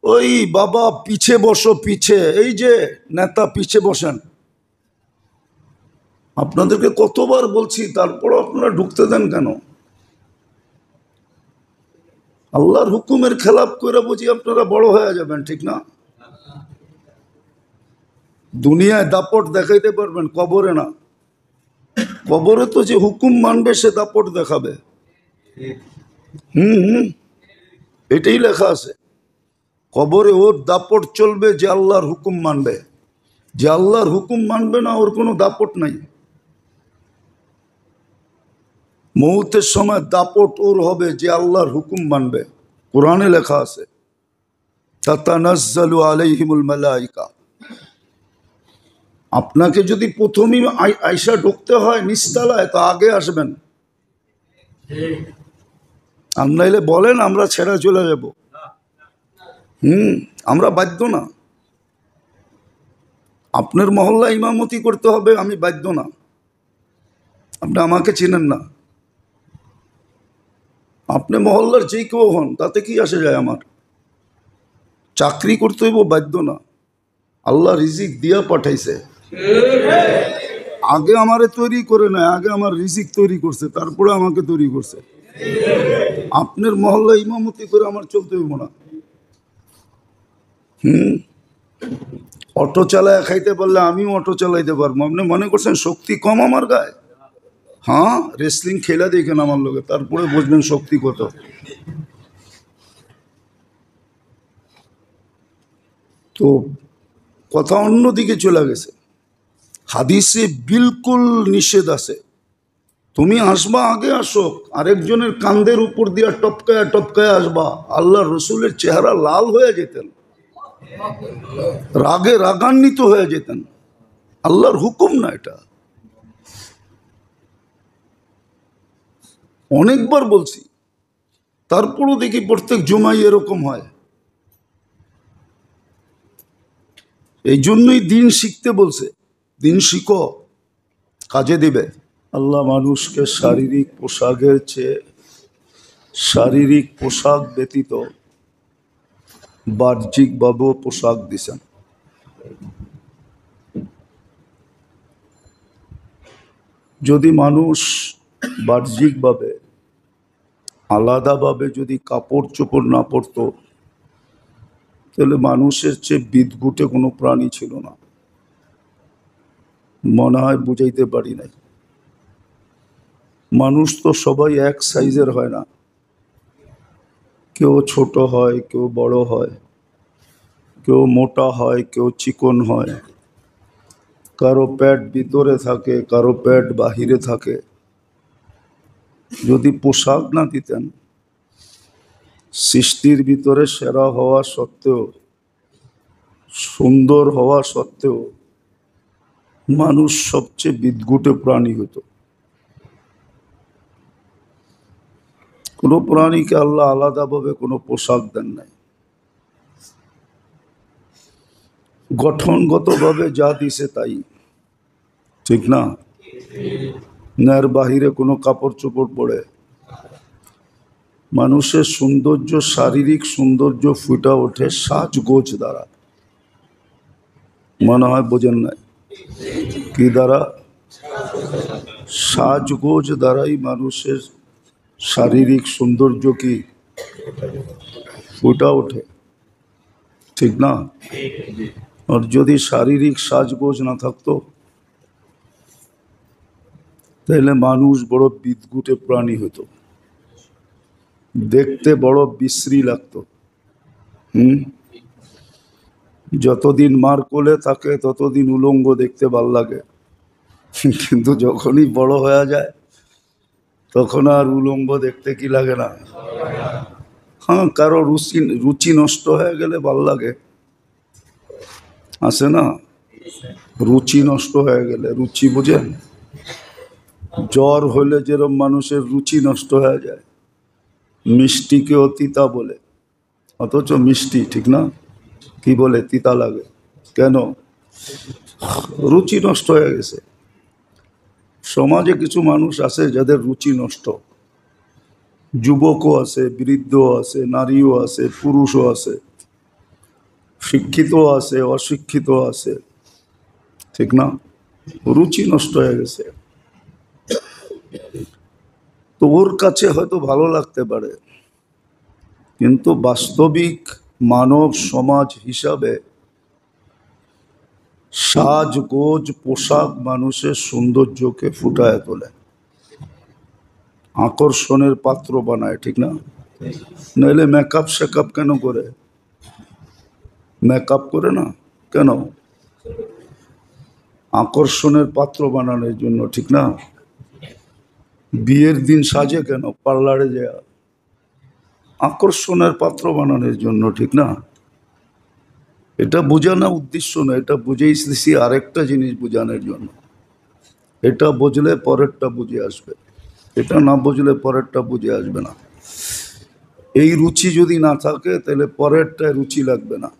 ওই বাবা পিছে বসো, পিছে, এই যে নেতা পিছে বসেন। আপনাদেরকে কতবার বলছি, তারপর আপনারা ঢুকতে দেন কেন? আল্লাহর হুকুমের খেলাপ করে বুঝি আপনারা বড় হয়ে যাবেন, ঠিক না? দুনিয়ায় দাপট দেখাইতে পারবেন, কবরে না। কবরে তো যে হুকুম মানবে সে দাপট দেখাবে। হুম, এটাই লেখা আছে। কবরে ওর দাপট চলবে যে আল্লাহর হুকুম মানবে। যে আল্লাহর হুকুম মানবে না, ওর কোনো দাপট নাই। মৌতের সময় দাপট ওর হবে যে আল্লাহর হুকুম মানবে। কোরআনে লেখা আছে, তাতানাজ্জালু আলাইহিমুল মালাইকা। আপনাকে যদি প্রথমেই আয়সা ঢুকতে হয় নিচতলায়, তো আগে আসবেন। আর নাইলে বলেন আমরা ছেড়ে চলে যাব। আমরা বাধ্য না। আপনার মহল্লা ইমামতি করতে হবে, আমি বাধ্য না। আপনি আমাকে চিনেন না। আপনি মহল্লার যে কেউ হন, তাতে কি আসে যায় আমার? চাকরি করতে হইব, বাধ্য না। আল্লাহ রিজিক দিয়া পাঠাইছে। আগে আমারে তৈরি করে নেয়, আগে আমার রিজিক তৈরি করছে, তারপরে আমাকে তৈরি করছে। আপনার মহল্লা ইমামতি করে আমার চলতে হইব না। অটো চালায় খাইতে পারলে আমিও অটো চালাইতে পারবো। আপনি মনে করছেন শক্তি কম আমার গায়ে? হ্যাঁ, রেসলিং খেলা দেখেন আমার লোকে, তারপরে বুঝবেন শক্তি কত। তো কথা অন্যদিকে চলে গেছে। হাদিসে বিলকুল নিষেধ আছে, তুমি আসবা আগে আসো, আরেকজনের কান্দের উপর দিয়া টপকায়া টপকায়া আসবা। আল্লাহ রসুলের চেহারা লাল হয়ে যেতেন, রাগে রাগান্বিত হয়ে যেতেন। আল্লাহর হুকুম না এটা। অনেকবার বলছি, তারপরও দেখি প্রত্যেক জুমাই এরকম হয়। এই জন্যই দিন শিখতে বলছে, দিন শিখো, কাজে দিবে। আল্লাহ মানুষকে শারীরিক পোশাকের চেয়ে, শারীরিক পোশাক ব্যতীত বাহ্যিকভাবেও পোশাক দিছেন। যদি মানুষ বাহ্যিকভাবে আলাদাভাবে যদি কাপড় চোপড় না পরতো, তাহলে মানুষের চেয়ে বিদঘুটে কোনো প্রাণী ছিল না। মনে হয় বুঝাইতে পারি নাই। মানুষ তো সবাই এক সাইজের হয় না, কেউ ছোট হয়, কেউ বড় হয়, কেউ মোটা হয়, কেউ চিকন হয়, কারো পেট ভিতরে থাকে, কারো পেট বাহিরে থাকে। যদি পোশাক না দিতেন, সৃষ্টির ভিতরে সেরা হওয়া সত্ত্বেও, সুন্দর হওয়া সত্ত্বেও মানুষ সবচেয়ে বিদঘুটে প্রাণী হতো। কোনো প্রাণীকে আল্লাহ আলাদাভাবে কোনো পোশাক দেন নাই। গঠনগতভাবে যা দিছে তাই, ঠিক না? এর বাহিরে কোনো কাপড় চোপড় পরে। মানুষের সৌন্দর্য, শারীরিক সৌন্দর্য ফুটে ওঠে সাজগোজ দ্বারা। মনে হয় বোঝেন নাই? কি দ্বারা? সাজগোজ দ্বারাই মানুষের শারীরিক সৌন্দর্য কি ফুটে ওঠে, ঠিক না? আর যদি শারীরিক সাজগোজ না থাকতো, তাহলে মানুষ বড় বিদঘুটে প্রাণী হতো, দেখতে বড় বিশ্রী লাগতো। যতদিন মার কোলে থাকে ততদিন উলঙ্গ দেখতে ভাল লাগে, কিন্তু যখনই বড় হয়ে যায় তখন আর উলঙ্গ দেখতে কি লাগে না। হ্যাঁ, কারো রুচি নষ্ট হয়ে গেলে ভাল লাগে, আছে না? রুচি নষ্ট হয়ে গেলে, রুচি বুঝেন? জ্বর হলে যেরকম মানুষের রুচি নষ্ট হয়ে যায়, মিষ্টিকেও তিতা বলে, অথচ মিষ্টি, ঠিক না? কি বলে? তিতা লাগে কেন? রুচি নষ্ট হয়ে গেছে। সমাজে কিছু মানুষ আছে যাদের রুচি নষ্ট। যুবকও আছে, বৃদ্ধও আছে, নারীও আছে, পুরুষও আছে। শিক্ষিত আছে, অশিক্ষিত আছে, ঠিক না? রুচি নষ্ট হয়ে গেছে। তো ওর কাছে হয়তো ভালো লাগতে পারে, কিন্তু বাস্তবিক মানব সমাজ হিসাবে সাজগোজ পোশাক মানুষের সৌন্দর্যকে ফুটায় তোলে, আকর্ষণের পাত্র বানায়, ঠিক না? নাহলে মেকআপ শেকআপ কেন করে? মেকআপ করে না কেন? আকর্ষণের পাত্র বানানোর জন্য, ঠিক না? বিয়ের দিন সাজে কেন? পার্লারে যায় আকর্ষণের পাত্র বানানোর জন্য, ঠিক না? এটা বোঝানো উদ্দেশ্য না, এটা বুঝেইছি আরেকটা জিনিস বোঝানোর জন্য। এটা বুঝলে পরেরটা বুঝে আসবে, এটা না বুঝলে পরেরটা বুঝে আসবে না। এই রুচি যদি না থাকে তাহলে পরেরটায় রুচি লাগবে না।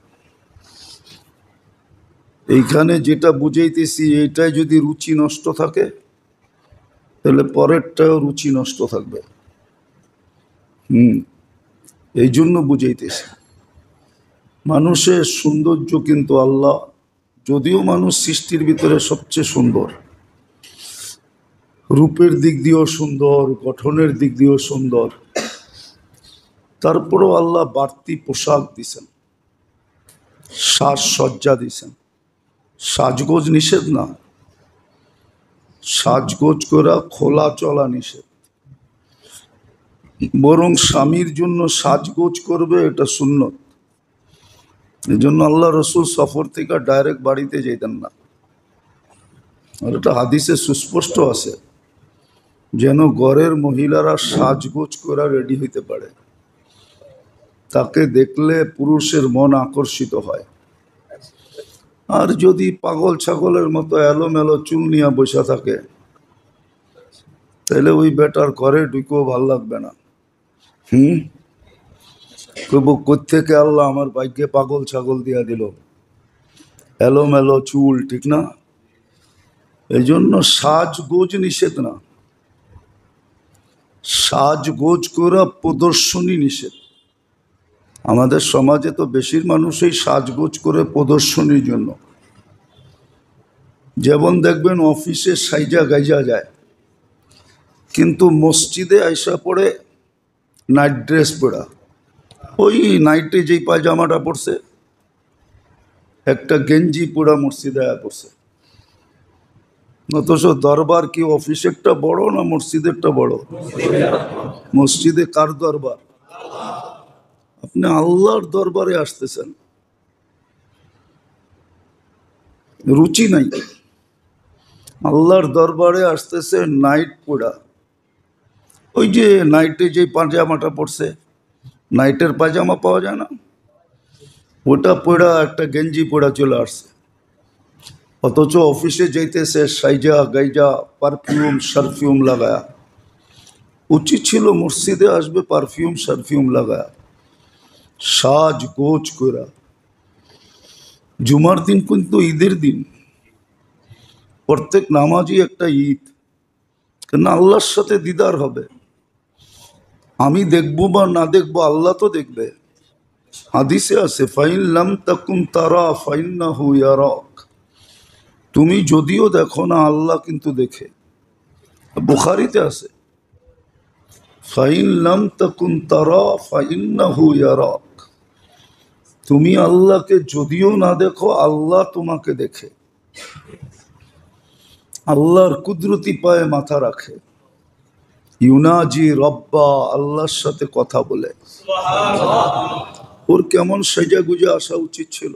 এইখানে যেটা বুঝাইতেছি এইটাই যদি রুচি নষ্ট থাকে তাহলে পরেরটাও রুচি নষ্ট থাকবে। এই জন্য বুঝাইতেছি মানুষের সৌন্দর্য কিন্তু আল্লাহ, যদিও মানুষ সৃষ্টির ভিতরে সবচেয়ে সুন্দর, রূপের দিক দিয়েও সুন্দর, গঠনের দিক দিয়েও সুন্দর, তারপরেও আল্লাহ বাড়তি পোশাক দিছেন, সাজসজ্জা দিছেন। সাজগোজ নিষেধ না, সাজগোজ করা খোলা চলা নিষেধ, বরং স্বামীর জন্য সাজগোজ করবে এটা সুন্নত। এই জন্য আল্লাহ রসুল সফর থেকে ডাইরেক্ট বাড়িতে যেতেন না, আর এটা হাদিসে সুস্পষ্ট আছে, যেন ঘরের মহিলারা সাজগোজ করা রেডি হইতে পারে, তাকে দেখলে পুরুষের মন আকর্ষিত হয়। আর যদি পাগল ছাগলের মতো এলোমেলো চুল নিয়ে বসে থাকে তাহলে ওই বেটার ঘরে ঢুকেও ভাল লাগবে না। তবু কোত্থেকে আল্লাহ আমার ভাগ্যে পাগল ছাগল দিয়া দিল, এলোমেলো চুল, ঠিক না? এই জন্য সাজগোজ নিষেধ না, সাজগোজ করা প্রদর্শনী নিষেধ। আমাদের সমাজে তো বেশির মানুষই সাজগোজ করে প্রদর্শনীর জন্য। যেমন দেখবেন অফিসে সাইজা গাইজা যায়, কিন্তু মসজিদে আইসা পড়ে নাইট ড্রেস পরা, ওই নাইটে যেই পায়জামাটা পরছে, একটা গেঞ্জি পরা মসজিদে আয়া পড়ছে। অথচ দরবার কি অফিসেরটা বড় না মসজিদেরটা বড়? মসজিদে কার দরবার? আপনি আল্লাহর দরবারে আসতেছেন, রুচি নাই। আল্লাহর দরবারে আসতেছে নাইট পরা, ওই যে নাইটে যে পায়জামাটা পরছে, নাইটের পায়জামা পাওয়া যায় না, ওটা পরা একটা গেঞ্জি পরা চলে আসছে। অথচ অফিসে যাইতেছে সাইজা গাইজা পারফিউম সারফিউম লাগায়া। উচিত ছিল মসজিদে আসবে পারফিউম সারফিউম লাগায়া, সাজ গোজ করা। জুমার দিন কিন্তু ঈদের দিন, প্রত্যেক নামাজই একটা ঈদ, কেন আল্লাহর সাথে দিদার হবে। আমি দেখবো বা না দেখবো আল্লাহ তো দেখবে। হাদিসে আছে ফাইন লাম তাকুন তারা ফাইন্নাহু ইয়ারাক, তুমি যদিও দেখো না আল্লাহ কিন্তু দেখে। বুখারীতে আছে ফাইন লাম তাকুন তারা ফাইন্নাহু ইয়ারাক, তুমি আল্লাহকে যদিও না দেখো আল্লাহ তোমাকে দেখে। আল্লাহর কুদরতি পায়ে মাথা রাখে, ইউনাজি রব্বা, আল্লাহর সাথে কথা বলে। ওর কেমন সেজা গুজে আসা উচিত ছিল,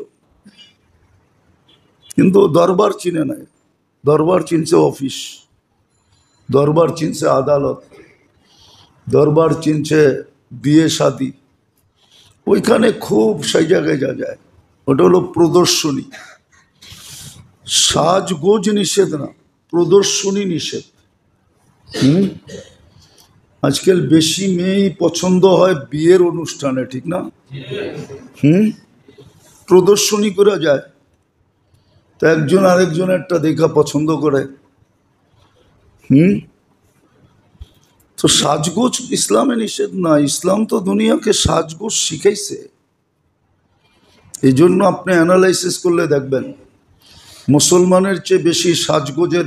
কিন্তু দরবার চিনে নাই। দরবার চিনছে অফিস, দরবার চিনছে আদালত, দরবার চিনছে বিয়ে শাদী, ওইখানে খুব সেজা গেজা যায়, ওটা হলো প্রদর্শনী। সাজগোজ নিষেধ না, প্রদর্শনী নিষেধ। আজকাল বেশি মেয়েই পছন্দ হয় বিয়ের অনুষ্ঠানে, ঠিক না? প্রদর্শনী করা যায়, তো একজন আরেকজনেরটা দেখা পছন্দ করে। তো সাজগোজ ইসলামে নিষেধ না, ইসলাম তো দুনিয়াকে সাজগোজ শিখাইছে। এই জন্য আপনি অ্যানালাইসিস করলে দেখবেন মুসলমানের চেয়ে বেশি সাজগোজের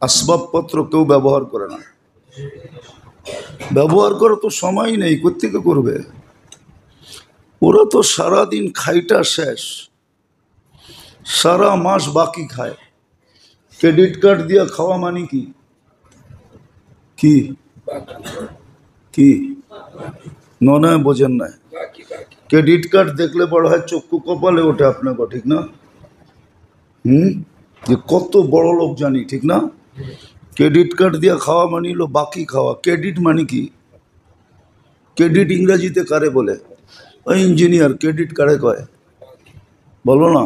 আসবাবপত্র কেউ ব্যবহার করে না। ব্যবহার করার তো সময় নেই, কোত্থেকে করবে? ওরা তো সারাদিন খাইটা শেষ, সারা মাস বাকি খায়। ক্রেডিট কার্ড দিয়ে খাওয়া মানে কি কি কি নয় বোঝেন না? ক্রেডিট কার্ড দেখলে বড় হয় চক্ষু কপালে ওঠে আপনাকে, ঠিক না? যে কত বড় লোক জানি, ঠিক না? ক্রেডিট কার্ড দিয়ে খাওয়া মানে হলো বাকি খাওয়া। ক্রেডিট মানে কি? ক্রেডিট ইংরেজিতে কারে বলে? ওই ইঞ্জিনিয়ার ক্রেডিট কারে কয় বলো না?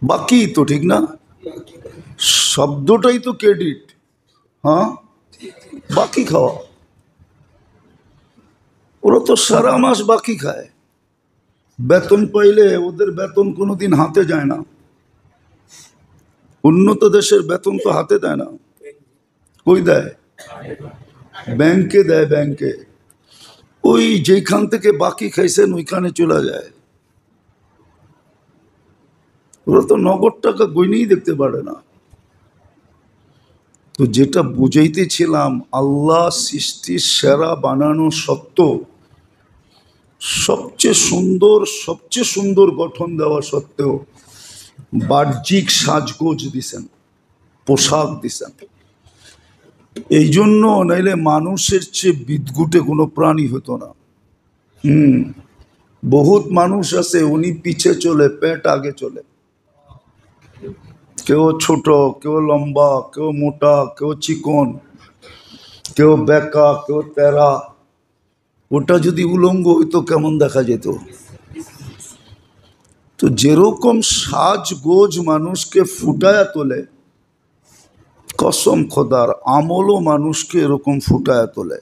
বাকি তো, ঠিক না? শব্দটাই তো ক্রেডিট। হ্যাঁ, বাকি খাওয়া। ওরা তো সারা মাস বাকি খায়। বেতন পাইলে ওদের বেতন কোনোদিন হাতে যায় না। উন্নত দেশের বেতন তো হাতে দেয় না। কই দেয়? ব্যাংকে দেয়, ব্যাংকে। ওই যেখান থেকে বাকি খাইছেন ওইখানে চলে যায়। ওরা তো নগদ টাকা গইনেই দেখতে পারে না। তো যেটা বুঝাইতেছিলাম, আল্লাহ সৃষ্টির সেরা বানানো সত্ত্বেও, সবচেয়ে সুন্দর গঠন দেওয়া সত্ত্বেও বাহ্যিক সাজগোজ দিছেন, পোশাক দিছেন। এই জন্য নাইলে মানুষের চেয়ে বিদঘুটে কোনো প্রাণী হতো না। বহুত মানুষ আছে উনি পিছে চলে, পেট আগে চলে। কেউ ছোট, কেউ লম্বা, কেউ মোটা, কেউ চিকন, কেউ বেকা, কেউ তেরা। ওটা যদি উলঙ্গ হইতো কেমন দেখা যেত? তো যেরকম সাজগোজ মানুষকে ফুটায়া তোলে, কসম খোদার আমলও মানুষকে এরকম ফুটায়া তোলে।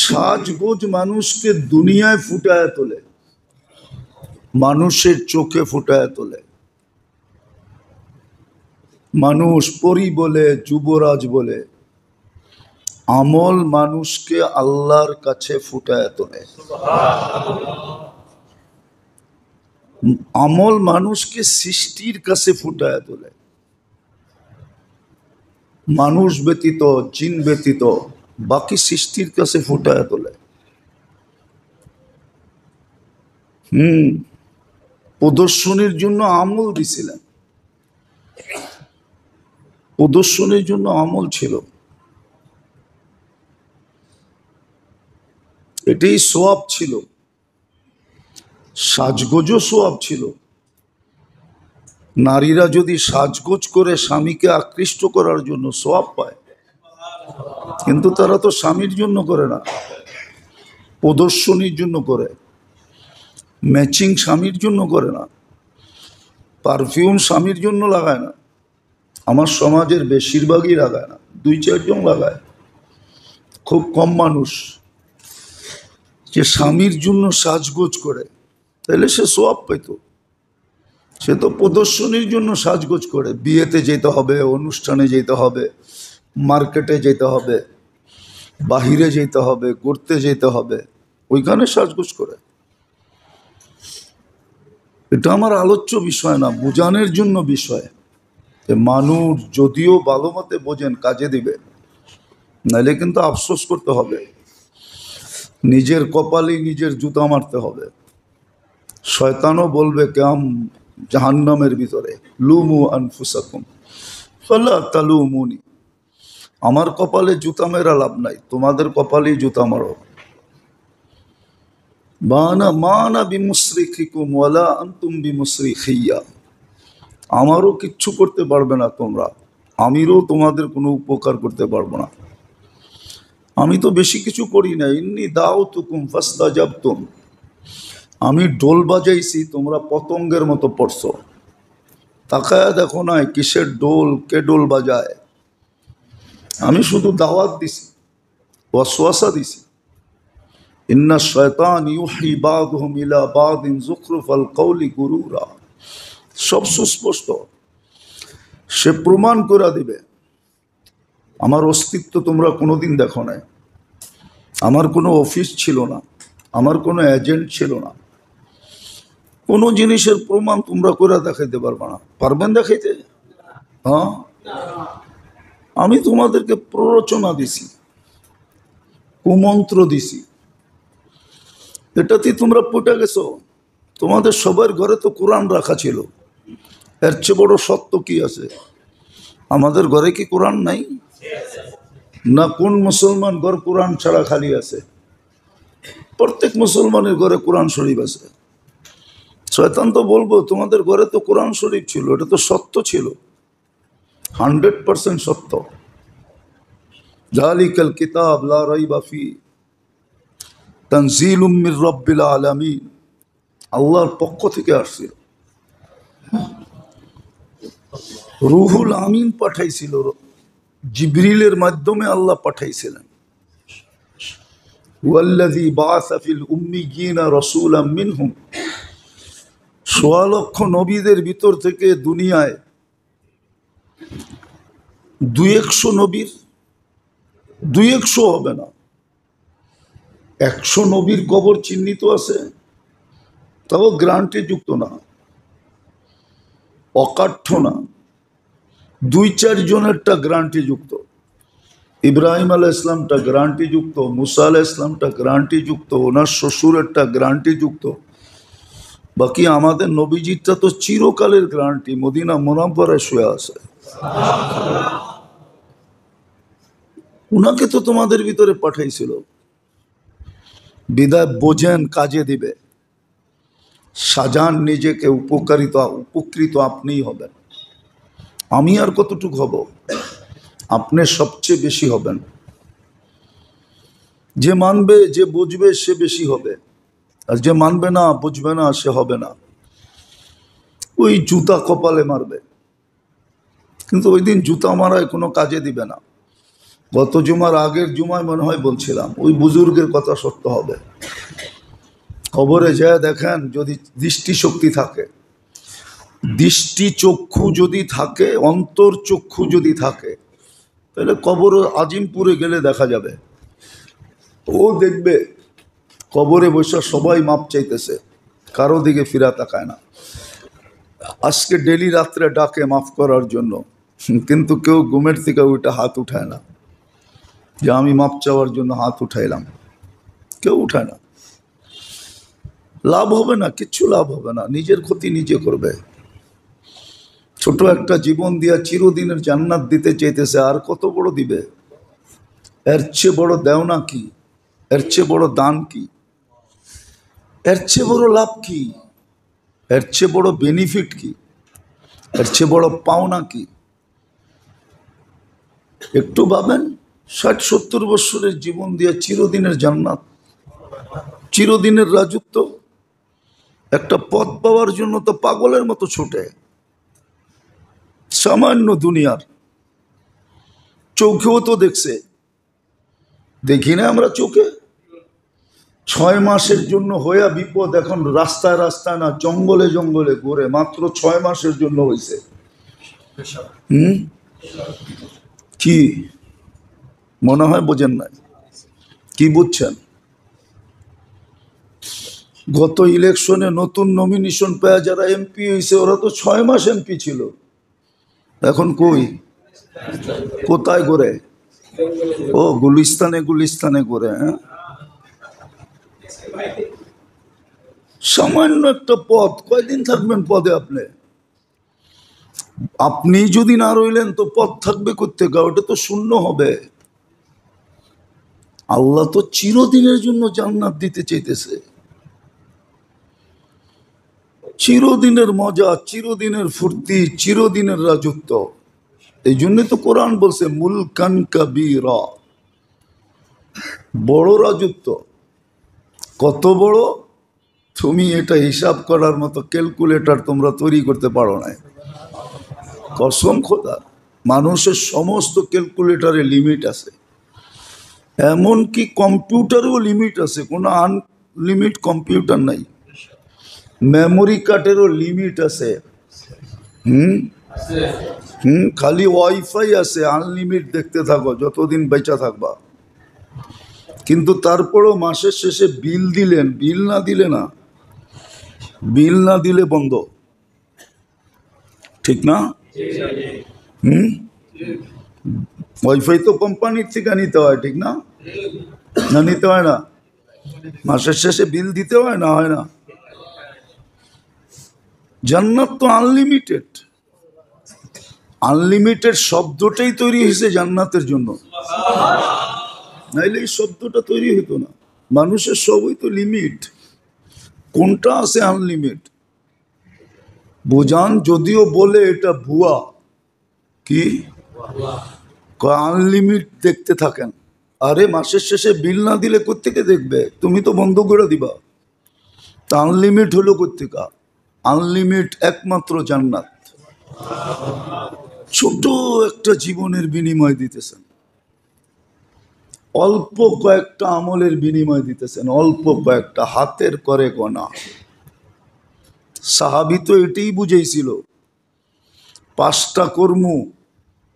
সাজগোজ মানুষকে দুনিয়ায় ফুটায়া তোলে, মানুষের চোখে ফুটায়া তোলে। মানুষ পরী বলে, যুবরাজ বলে, আমল মানুষকে আল্লাহর কাছে ফুটায়া তোলে। আমল মানুষকে সৃষ্টির কাছে ফুটায়া তোলে। মানুষ ব্যতীত, জিন ব্যতীত বাকি সৃষ্টির কাছে ফুটায়া তোলে। প্রদর্শনীর জন্য আমল দিছিলেন, প্রদর্শনীর জন্য আমল ছিল। এটাই সোয়াব ছিল, সাজগোজও সোয়াব ছিল। নারীরা যদি সাজগোজ করে স্বামীকে আকৃষ্ট করার জন্য সোয়াব পায়, কিন্তু তারা তো স্বামীর জন্য করে না, প্রদর্শনীর জন্য করে। ম্যাচিং স্বামীর জন্য করে না, পারফিউম স্বামীর জন্য লাগায় না। আমার সমাজের বেশিরভাগই লাগায় না, 2-4 জন লাগায়, খুব কম মানুষ যে স্বামীর জন্য সাজগোজ করে। তাহলে সে সোয়াব পেত। সে তো প্রদর্শনীর জন্য সাজগোজ করে। বিয়েতে যেতে হবে, অনুষ্ঠানে যেতে হবে, মার্কেটে যেতে হবে, বাহিরে যেতে হবে, ঘুরতে যেতে হবে, ওইখানে সাজগোজ করে। এটা আমার আলোচ্য বিষয় না, বোঝানোর জন্য বিষয়। যে মানুষ যদিও ভালো মতে বোঝেন কাজে দিবে, নাইলে কিন্তু আফসোস করতে হবে। নিজের কপালেই নিজের জুতা মারতে হবে। শয়তানও বলবে কেম জাহান্নামের ভিতরে, লুমু আনফুসাকুম ফালা তালুমুনি। আমার কপালে জুতা মেরা লাভ নাই, তোমাদের কপালেই জুতা মারো। মানা বিমুসরিখিকুম ওয়ালা আনতুম বিমুসরিখিয়া। আমারও কিচ্ছু করতে পারবে না তোমরা, আমিরও তোমাদের কোনো উপকার করতে পারবো না। আমি তো বেশি কিছু করি না। ইন্নী দাউতুকুম ফাস্তাজাবতুম। আমি ঢোল বাজাইছি, তোমরা পতঙ্গের মতো পড়ছো। তাকায় দেখো না কিসের ডোল, কে ডোল বাজায়। আমি শুধু দাওয়াত দিছি, ওয়াসওয়াসা দিছি। ইন্না শয়তান ইউহি বাদহুম ইলা বাদিন যুখরুফাল কওলি গুরুরা। সব সুস্পষ্ট, সে প্রমাণ করে দিবে। আমার অস্তিত্ব তোমরা কোনোদিন দেখো নাই। আমার কোনো অফিস ছিল না, আমার কোনো এজেন্ট ছিল না। কোনো জিনিসের প্রমাণ তোমরা করে দেখাইতে পারবে না। পারবেন দেখাইতে? হ্যাঁ, আমি তোমাদেরকে প্ররোচনা দিছি, কুমন্ত্র দিছি, এটাতে তোমরা পটে গেছো। তোমাদের সবার ঘরে তো কোরআন রাখা ছিল, এর চেয়ে বড় সত্য কি আছে? আমাদের ঘরে কি কোরআন নাই? না কোন মুসলমান ঘর কোরআন ছাড়া খালি আছে? প্রত্যেক মুসলমানের ঘরে কোরআন শরীফ আছে। শয়তান তো বলবো তোমাদের ঘরে তো কোরআন শরীফ ছিল, এটা তো সত্য ছিল, 100% সত্য। যালিকাল কিতাব লা রাইবা ফি তানজিলুম মির রাব্বিল আলামিন, আল্লাহর পক্ষ থেকে আসছিল। রুহুল আমিন পাঠাইছিল, জিবরিলের মাধ্যমে আল্লাহ পাঠাইছিলেন। ওয়াল্লাযী বাআসা ফিল উম্মিয়িনা রাসূলাম মিনহুম, ১৬ লক্ষ নবীদের ভিতর থেকে দুনিয়ায় ২-১০০ নবীর, ২-১০০ হবে না, ১০০ নবীর কবর চিহ্নিত আছে, তাও গ্রান্টে যুক্ত না, অকাঠ্য না, ২-৪ জনেরটা গ্রান্টে যুক্ত। ইব্রাহিম আলাইহিস সালামটা গ্রান্টে যুক্ত, মুসা আলাইহিস সালামটা গ্রান্টে যুক্ত, ওনার শ্বশুরেরটা গ্রান্টে যুক্ত। বাকি আমাদের নবীজিরটা তো চিরকালের গ্রান্টি, মদিনা মুনাওয়ারায় শুয়ে আছে। উনাকে তো তোমাদের ভিতরে পাঠাইছিল, বিদায় বোঝেন কাজে দিবে, সাজান নিজেকে, উপকৃত আপনিই হবেন। আমি আর কতটুকু হব? আপনি সবচেয়ে বেশি হবেন। যে মানবে, যে বুঝবে সে বেশি হবে, আর যে মানবে না, বুঝবে না, সে হবে না। ওই জুতা কপালে মারবে, কিন্তু ওই দিন জুতা মারায় কোনো কাজে দিবে না। গত জুমার আগের জুমায় মনে হয় বলছিলাম, ওই বুজুর্গের কথা সত্য হবে। কবরে যায় দেখেন, যদি দৃষ্টিশক্তি থাকে, দৃষ্টি চক্ষু যদি থাকে, অন্তর চক্ষু যদি থাকে, তাহলে কবর আজিমপুরে গেলে দেখা যাবে। ও দেখবে কবরে বসে সবাই মাপ চাইতেছে, কারো দিকে ফিরা তাকায় না। আজকে ডেলি রাত্রে ডাকে মাফ করার জন্য, কিন্তু কেউ ঘুমের থেকে ওইটা হাত উঠায় না যে আমি মাপ চাওয়ার জন্য হাত উঠাইলাম, কেউ উঠায় না। লাভ হবে না, কিচ্ছু লাভ হবে না, নিজের ক্ষতি নিজে করবে। ছোট একটা জীবন দিয়া চিরদিনের জান্নাত দিতে চাইতেছে, আর কত বড় দিবে? এর চেয়ে বড় দেওনা কি? এর চেয়ে বড় দান কি? এর চেয়ে বড় লাভ কি? এর চেয়ে বড় বেনিফিট কি? এর চেয়ে বড় পাওনা কি? একটু ভাবেন, ৬০-৭০ বছরের জীবন দিয়ে চিরদিনের জান্নাত, চিরদিনের রাজত্ব, একটা পথ পাওয়ার জন্য তো পাগলের মতো ছোটে। সামান্য দুনিয়ার চোখেও তো দেখছে, দেখি না আমরা চোখে? ৬ মাসের জন্য হইয়া বিপদ, এখন রাস্তায় রাস্তায় না, জঙ্গলে জঙ্গলে ঘুরে, মাত্র ৬ মাসের জন্য হয়েছে। কি মনে হয় বোঝেন নাই? কি বুঝছেন? গত ইলেকশনে নতুন নমিনেশন পেয়ে যারা এমপি হয়েছে, ওরা তো ৬ মাস এমপি ছিল, এখন কই? কোথায় ঘুরে? ও গুলিস্তানে, গুলিস্তানে ঘুরে। হ্যাঁ, সামান্য একটা পদ, কয়দিন থাকবেন পদে? আপনি যদি না রইলেন তো পদ থাকবে কোত্থেকে? ওটা তো শূন্য হবে। আল্লাহ তো চিরদিনের জন্য জান্নাত দিতে চাইতেছে, চিরদিনের মজা, চিরদিনের ফুর্তি, চিরদিনের রাজত্ব। এই জন্য তো কোরআন বলছে মুলকান কাবীরা, বড় রাজত্ব। কত বড়? তুমি এটা হিসাব করার মতো ক্যালকুলেটর তোমরা তৈরি করতে পারো না। কসম খোদা, মানুষের সমস্ত ক্যালকুলেটরে লিমিট আছে, এমনকি কম্পিউটারেও লিমিট আছে, কোনো আনলিমিট কম্পিউটার নাই। মেমোরি কার্ডেরও লিমিট আছে। খালি ওয়াইফাই আছে, আনলিমিট দেখতে থাকো যতদিন বেঁচে থাকবা। কিন্তু তারপরও মাসের শেষে বিল দিলেন, বিল না দিলে না, বিল না দিলে বন্ধ, ঠিক না? হুম, ওয়াইফাই তো কোম্পানির থেকে নিতে হয়, ঠিক না? না নিতে হয় না? মাসের শেষে বিল দিতে হয় না, হয় না? জান্নাত তো আনলিমিটেড। আনলিমিটেড শব্দটাই তৈরি হয়েছে জান্নাতের জন্য, নাইলে এই শব্দটা তৈরি হতো না। মানুষের সবই তো লিমিট, কোনটা আছে আনলিমিট? বোঝান, যদিও বলে এটা ভুয়া, কি আনলিমিট দেখতে থাকেন। আরে মাসের শেষে বিল না দিলে কোত্থেকে দেখবে? তুমি তো বন্ধ করে দিবা। তা আনলিমিট হলো কোত্থেকা? আনলিমিট একমাত্র জান্নাত। ছোট একটা জীবনের বিনিময় দিতেছেন, অল্প কয়েকটা আমলের বিনিময় দিতেছেন, অল্প কয়েকটা হাতের করে গোনা। সাহাবী তো এটাই বুঝেছিল, 5টা কর্ম,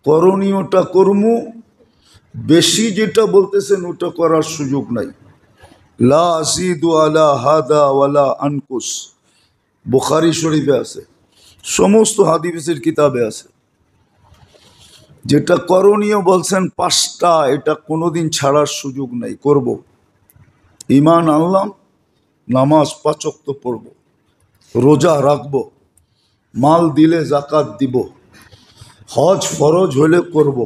করণীয়টা কর্ম, বেশি যেটা বলতেছেন ওটা করার সুযোগ নাই। লা আসিদু আলা হাদা ওয়ালা আনকুস, বুখারী শরীফে আছে, সমস্ত হাদিসের কিতাবে আছে। যেটা করণীয় বলছেন 5টা, এটা কোনোদিন ছাড়ার সুযোগ নাই, করব। ঈমান আনলাম, নামাজ 5 ওয়াক্ত পড়ব, রোজা রাখব, মাল দিলে যাকাত দিব, হজ ফরজ হলে করব,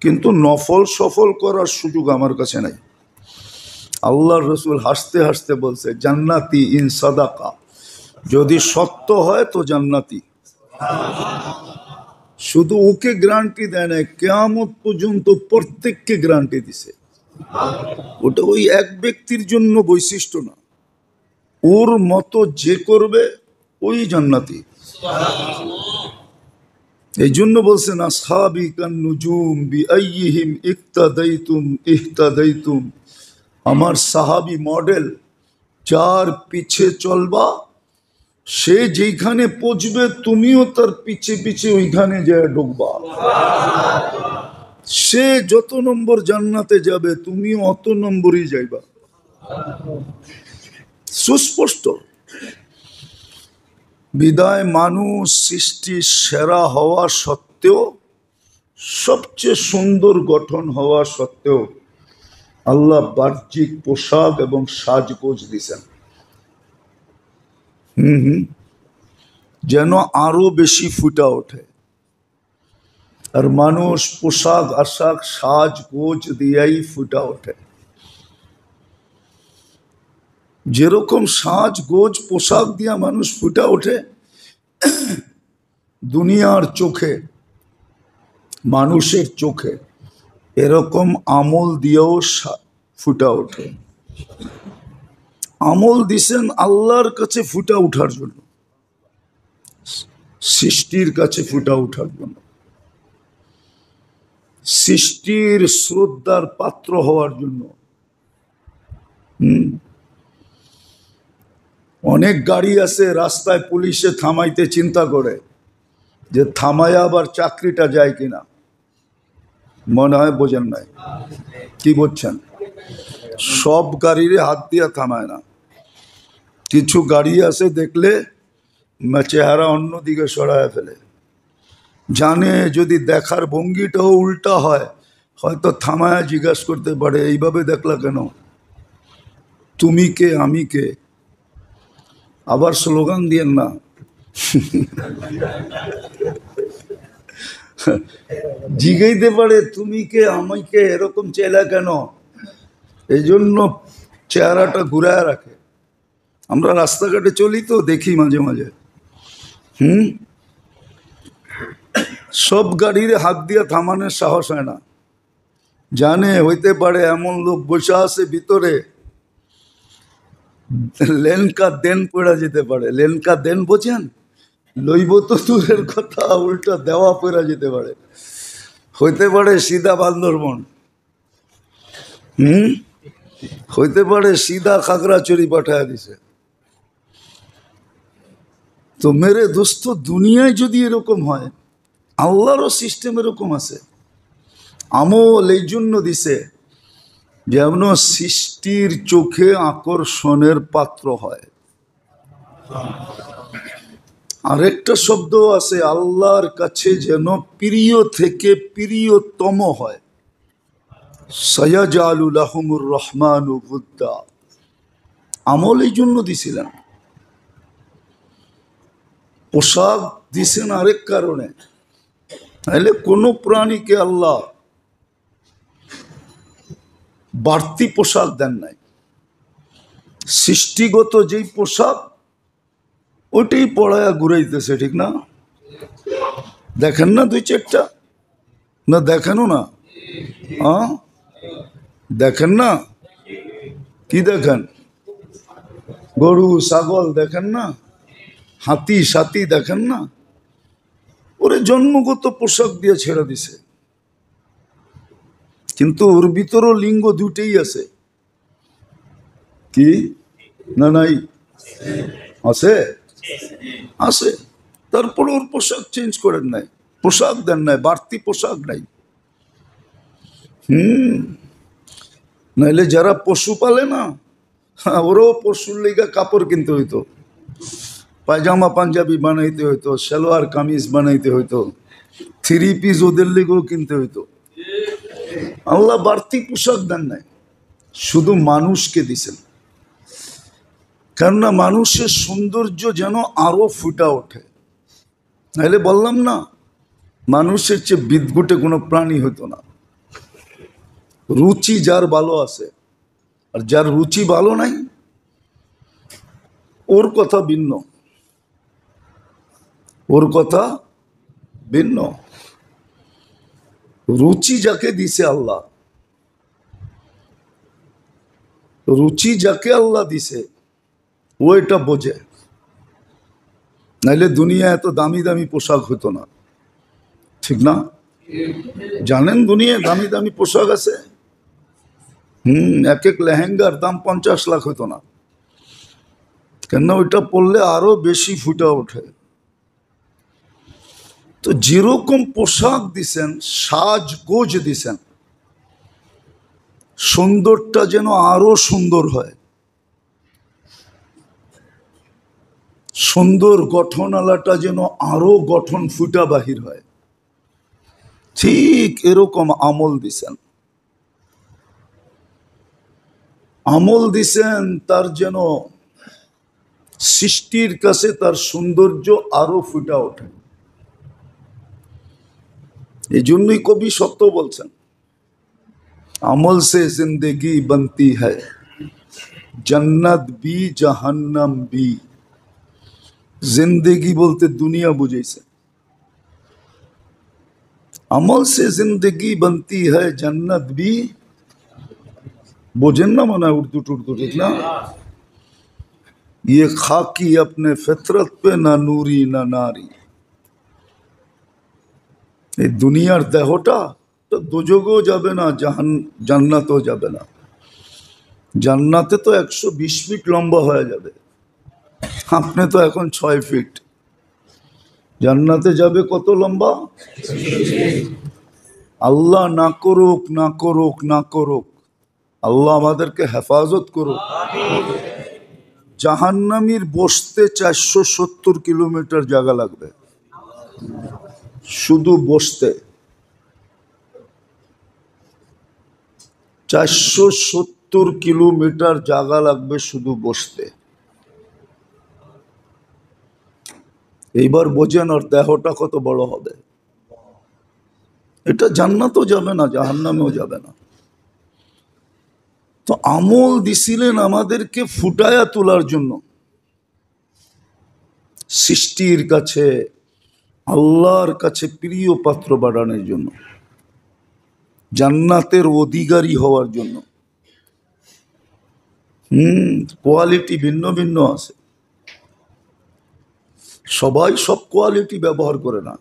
কিন্তু নফল সফল করার সুযোগ আমার কাছে নাই। আল্লাহর রসুল হাসতে হাসতে বলছে, জান্নাতি ইন সাদাকা, যদি সত্য হয় তো জান্নাতি। শুধু ওকে গ্যারান্টি দেয় না, কিয়ামত পর্যন্ত প্রত্যেককে গ্যারান্টি দিছে। ওটা ওই এক ব্যক্তির জন্য বৈশিষ্ট্য না, ওর মতো যে করবে ওই জান্নাতি। এই জন্য বলছেন, আসহাবি কান নুজুম বিআইয়িহিম ইক্তাদাইতুম ইহতাদাইতুম, আমার সাহাবী মডেল, যার পিছে চলবা সে যেখানে পৌঁছবে তুমিও তার পিছে পিছে ওইখানে যায় ঢুকবা। সে যত নম্বর জান্নাতে যাবে তুমিও অত নম্বরই যাইবা, সুস্পষ্ট। বিদায় মানুষ সৃষ্টির সেরা হওয়া সত্ত্বেও, সবচেয়ে সুন্দর গঠন হওয়া সত্ত্বেও আল্লাহ বাহ্যিক পোশাক এবং সাজগোজ দিছেন, যেন আরো বেশি ফুটা ওঠে। আর মানুষ পোশাক আশাক সাজগোজ দিয়াই ফুটা ওঠে। যেরকম সাজগোজ পোশাক দিয়া মানুষ ফুটা ওঠে, দুনিয়ার চোখে, মানুষের চোখে এরকম আমল দিয়েও ফুটা ওঠে। আমল দিছেন আল্লাহর কাছে ফুটা উঠার জন্য, সৃষ্টির কাছে ফুটা উঠার জন্য, সৃষ্টির শ্রদ্ধার পাত্র হওয়ার জন্য। অনেক গাড়ি আছে রাস্তায়, পুলিশে থামাইতে চিন্তা করে যে থামায়া আবার চাকরিটা যায় কিনা, মনে হয় বোঝেন নাই, কি বলছেন? সব গাড়িরে হাত দিয়া থামায় না, কিছু গাড়ি আছে দেখলে চেহারা অন্যদিকে সরায় ফেলে, জানে যদি দেখার ভঙ্গিটাও উল্টা হয় হয়তো থামায়া জিজ্ঞাসা করতে পারে, এইভাবে দেখলা কেন, তুমি কে আমি কে। আবার স্লোগান দিয়েন না, জিগাইতে পারে তুমি কে আমি কে, এরকম চেলা কেন। এই জন্য চেহারাটা ঘুরায় রাখে। আমরা রাস্তাঘাটে চলি তো দেখি মাঝে মাঝে, সব গাড়ির হাত দিয়ে থামানোর সাহস হয় না, জানে হইতে পারে এমন লোক বসে আছে ভিতরে, লেনকা দেন পড়া যেতে পারে। লেনকা দেন বোঝেন? লইব তো দূরের কথা, উল্টা দেওয়া পড়া যেতে পারে। হইতে পারে সিধা বান্দরবন, হইতে পারে সিধা খাগড়াছড়ি পাঠায় দিছে। তো মেরে দোস্ত, দুনিয়ায় যদি এরকম হয়, আল্লাহরও সিস্টেম এরকম আছে। আমল এই জন্য দিছে যেমন সৃষ্টির চোখে আকর্ষণের পাত্র হয়, আরেকটা শব্দ আছে আল্লাহর কাছে যেন প্রিয় থেকে প্রিয়তম হয়। সায়াজালু লাহুমুর রহমানু বুদ্দা। আমল এই জন্য দিছিলেন, পোশাক দিছেন আরেক কারণে। তাহলে কোনো প্রাণীকে আল্লাহ বাড়তি পোশাক দেন নাই, সৃষ্টিগত যেই পোশাক ওইটাই পড়ায়া ঘুরাইতেছে, ঠিক না? দেখেন না দুই চারটা, না দেখেনও না? হ্যাঁ দেখেন না? কি দেখেন? গরু ছাগল দেখেন না? হাতি সাথী দেখেন না? ওরে জন্মগত পোশাক দিয়ে ছেড়ে দিছে, কিন্তু ওর ভিতরও লিঙ্গ দুটেই আছে। কি না নাই? আছে, আছে। তারপর ওর পোশাক চেঞ্জ করেন নাই, পোশাক দেন নাই, বাড়তি পোশাক নাই। নাইলে যারা পশু পালে না, ওরও পশুর লিগা কাপড় কিনতে হইতো, পায়জামা পাঞ্জাবি বানাইতে হইতো, সালোয়ার কামিজ বানাইতে হইতো, থ্রি পিস ওদের লিগেও কিনতে হইতো। আল্লাহ বাড়তি পোশাক দেন নাই, শুধু মানুষকে দিছেন। কেননা মানুষের সৌন্দর্য যেন আরো ফুটা ওঠে। নাইলে বললাম না, মানুষের চেয়ে বিদঘুটে কোনো প্রাণী হতো না। রুচি যার ভালো আছে, আর যার রুচি ভালো নাই ওর কথা ভিন্ন, ওর কথা ভিন্ন। রুচি যাকে দিছে আল্লাহ, রুচি যাকে আল্লাহ দিছে ও এটা বোঝে। নাইলে দুনিয়া এত দামি দামি পোশাক হতো না, ঠিক না? জানেন দুনিয়ায় দামি দামি পোশাক আছে, এক এক লেহেঙ্গার দাম 50 লাখ হতো না। কেন? ওইটা পরলে আরো বেশি ফুটা ওঠে। তো যেরকম পোশাক দিছেন, সাজগোজ দিছেন, সুন্দরটা যেন আরো সুন্দর হয়, সুন্দর গঠনওয়ালাটা যেন আরো গঠন ফুটা বাহির হয়, ঠিক এরকম আমল দিছেন। আমল দিছেন তার যেন সৃষ্টির কাছে তার সৌন্দর্য আরো ফুটা ওঠে। এই জন্যই কবি সত্য বলছেন, আমল সে জিন্দেগি বনতি হ্যায়, জন্নত বি জাহান্নাম বি। জিন্দেগি বলতে দুনিয়া বুঝাইছে, আমল সে জিন্দেগি বনতি হ্যায় জন্নত বি। বোঝেন না মনে হয় উর্দু টুর্দু, ঠিক না? ये खाकी अपने फितरत पे ना नूरी ना नारी। এই দুনিয়ার দেহটা তো দুজগও যাবে না, জান্নাতও যাবে না। জান্নাতে তো 120 ফিট লম্বা হয়ে যাবে, আপনি তো এখন 6 ফিট, জান্নাতে যাবে কত লম্বা? আল্লাহ না করুক, না করুক, না করুক, আল্লাহ আমাদেরকে হেফাজত করুক। জাহান্নামীর বসতে 470 কিলোমিটার জায়গা লাগবে, শুধু বসতে 470 কিলোমিটার জায়গা লাগবে শুধু বসতে। এইবার বোঝেন ওর দেহটা কত বড় হবে। এটা জান্নাতও যাবে না, জাহান্নামেও যাবে না। তো আমল দিছিলেন আমাদেরকে ফুটায়া তোলার জন্য, সৃষ্টির কাছে আল্লাহর কাছে প্রিয় পাত্র বাড়ানোর জন্য, জান্নাতের অধিকারী হওয়ার জন্য। কোয়ালিটি ভিন্ন ভিন্ন আছে, সবাই সব কোয়ালিটি ব্যবহার করে না।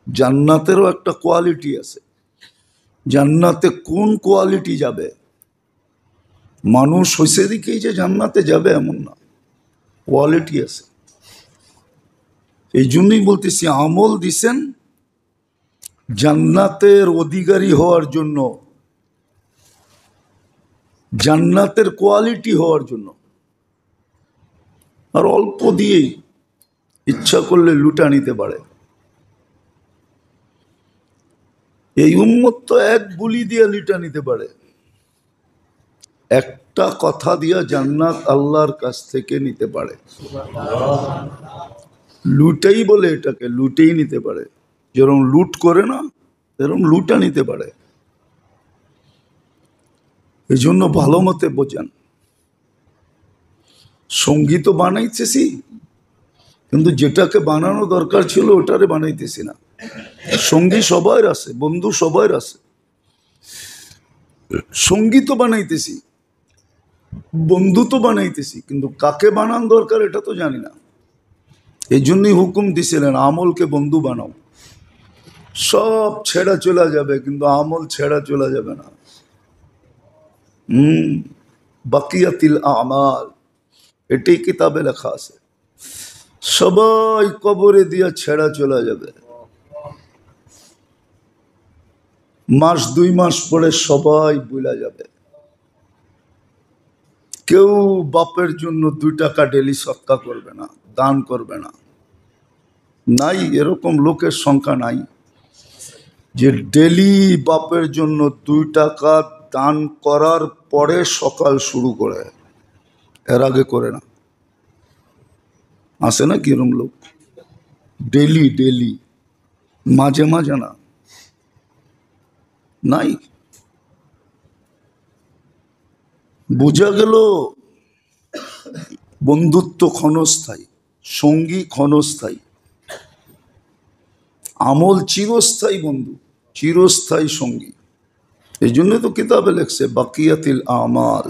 জান্নাতেরও একটা কোয়ালিটি আছে। জান্নাতে কোন কোয়ালিটি যাবে? মানুষ হইছে দিকেই যে জান্নাতে যাবে এমন না, কোয়ালিটি আছে। এই জন্যই বলতেছি আমল দিছেন জান্নাতের অধিকারী হওয়ার জন্য। জান্নাতের কোয়ালিটি হওয়ার জন্য। আর অল্প দিয়েই ইচ্ছা করলে লুটা নিতে পারে। এই উম্মত তো এক বুলি দিয়ে লুটা নিতে পারে, একটা কথা দিয়া জান্নাত আল্লাহর কাছ থেকে নিতে পারে। লুটেই বলে এটাকে, লুটেই নিতে পারে। যেরকম লুট করে না, এরকম লুটা নিতে পারে। এই জন্য ভালো মতে বোঝেন। সঙ্গী তো বানাইতেছি, কিন্তু যেটাকে বানানো দরকার ছিল ওটারে বানাইতেছি না। সঙ্গী সবার আছে, বন্ধু সবার আছে, সঙ্গী তো বানাইতেছি, বন্ধু তো বানাইতেছি, কিন্তু কাকে বানান দরকার এটা তো জানি না। এই জন্যই হুকুম দিছিলেন আমলকে বন্ধু বানাও। সব ছেড়া চলে যাবে, কিন্তু আমল ছেড়া চলে যাবে না। বাকিয়াতিল আমাল, এটাই কিতাবে লেখা আছে। সবাই কবরে দিয়া ছেড়া চলে যাবে। মাস 2 মাস পরে সবাই ভুলা যাবে। কেউ বাপের জন্য 2 টাকা ডেলি সৎকা করবে না, দান করবে না। নাই, এরকম লোকের সংখ্যা নাই যে ডেলি বাপের জন্য 2 টাকা দান করার পরে সকাল শুরু করে, এর আগে করে না। আছে না কিরম লোক? ডেলি ডেলি, মাঝে মাঝে না, নাই। বোঝা গেল বন্ধুত্ব ক্ষণস্থায়ী, সঙ্গী ক্ষণস্থায়ী, আমল চিরস্থায়ী বন্ধু, চিরস্থায়ী সঙ্গী। এই জন্য তো কিতাবে লেখছে বাকিয়াতিল আমাল,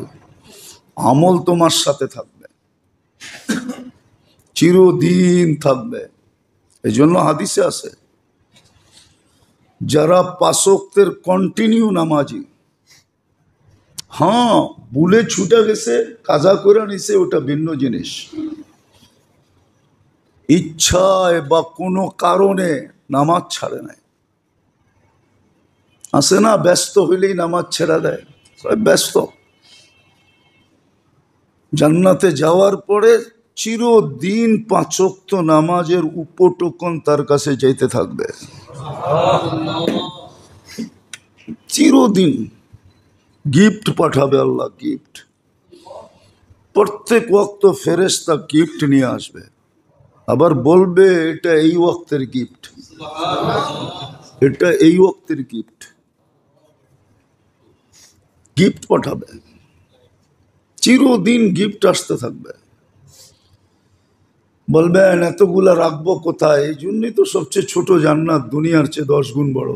আমল তোমার সাথে থাকবে, চিরদিন থাকবে। এই জন্য হাদিসে আছে যারা 5 ওয়াক্তের কন্টিনিউ নামাজি, হ্যাঁ ভুলে ছুটে গেছে, কাজা করে নিছে, ওটা ভিন্ন জিনিস। ইচ্ছায় বা কোনো কারণে নামাজ ছাড়ে নাই। আছে না, ব্যস্ত হইলেই নামাজ ছেড়া দেয়, ব্যস্ত। জান্নাতে যাওয়ার পরে চিরদিন 5 ওয়াক্ত নামাজের উপটোকন তার কাছে যাইতে থাকবে, চিরদিন। গিফট পাঠাবে আল্লাহ, গিফট। প্রত্যেক ওয়াক্ত ফেরেশতা গিফট নিয়ে আসবে, আবার বলবে এটা এই ওয়াক্তের গিফট, এটা এই ওয়াক্তের গিফট। গিফট পাঠাবে, চিরদিন গিফট আসতে থাকবে। বলবেন এতগুলা রাখবো কোথায়? এই জন্যই তো সবচেয়ে ছোট জান্নাত দুনিয়ার চেয়ে 10 গুণ বড়।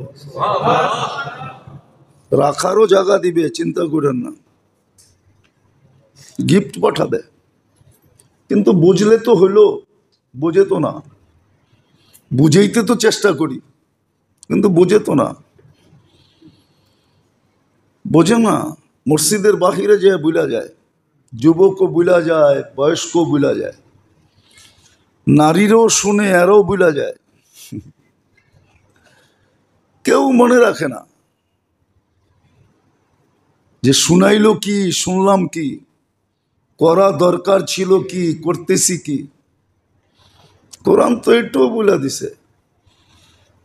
রাখারও জায়গা দিবে, চিন্তা করেন না। গিফট পাঠাবে, কিন্তু বুঝলে তো হলো, বুঝে তো না। বুঝেইতে তো চেষ্টা করি, কিন্তু বুঝে তো না, বোঝে না। মসজিদের বাহিরে যে বুলা যায়, যুবকও বুলা যায়, বয়স্কও বুলা যায়, নারীরও শুনে এরও বুলা যায়। কেউ মনে রাখে না যে শুনাইলো কি, শুনলাম কি, করা দরকার ছিল কি, করতেছি কি। কোরআন তো এটাও বলে দিছে।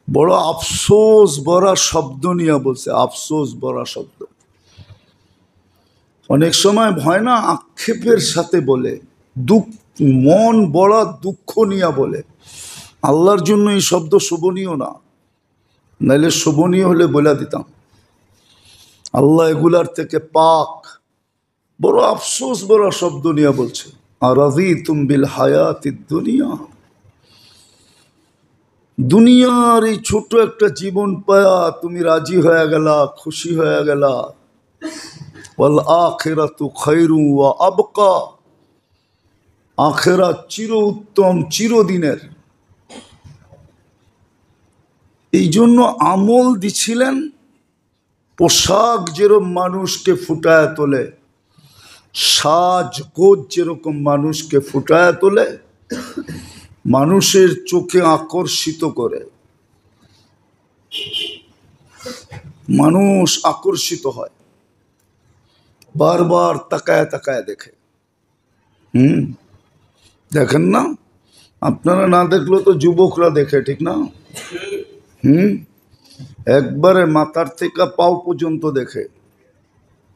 বড় আফসোস বড়া শব্দ নিয়ে বলছে, আফসোস বড়া শব্দ। অনেক সময় ভয় না, আক্ষেপের সাথে বলে, দুঃখ, মন বড়া দুঃখ নিয়ে বলে। আল্লাহর জন্য এই শব্দ শোভনীয় না, নাইলে শোভনীয় হলে বলে দিতাম। আল্লাহ এগুলার থেকে পাক। বড় আফসোস বড়া শব্দ নিয়ে বলছে, আরাযীতুম বিল হায়াতিদ দুনিয়া, দুনিয়ার এই ছোট একটা জীবন পায়া তুমি রাজি হয়ে গেলা, খুশি হয়ে গেলা। ওয়াল আখিরাতু খায়রু ওয়া আবকা, আখিরাত চির উত্তম, চিরদিনের। এই জন্য আমল দিছিলেন। পোশাক যেরকম মানুষকে ফুটায় তোলে, সাজগোজ যেরকম মানুষকে ফুটায় তোলে, মানুষের চোখে আকর্ষিত করে, মানুষ আকর্ষিত হয়। বারবার তাকায় তাকায় দেখে। দেখেন না? আপনারা না দেখলেও তো যুবকরা দেখে, ঠিক না? একবারে মাথার থেকে পাও পর্যন্ত দেখে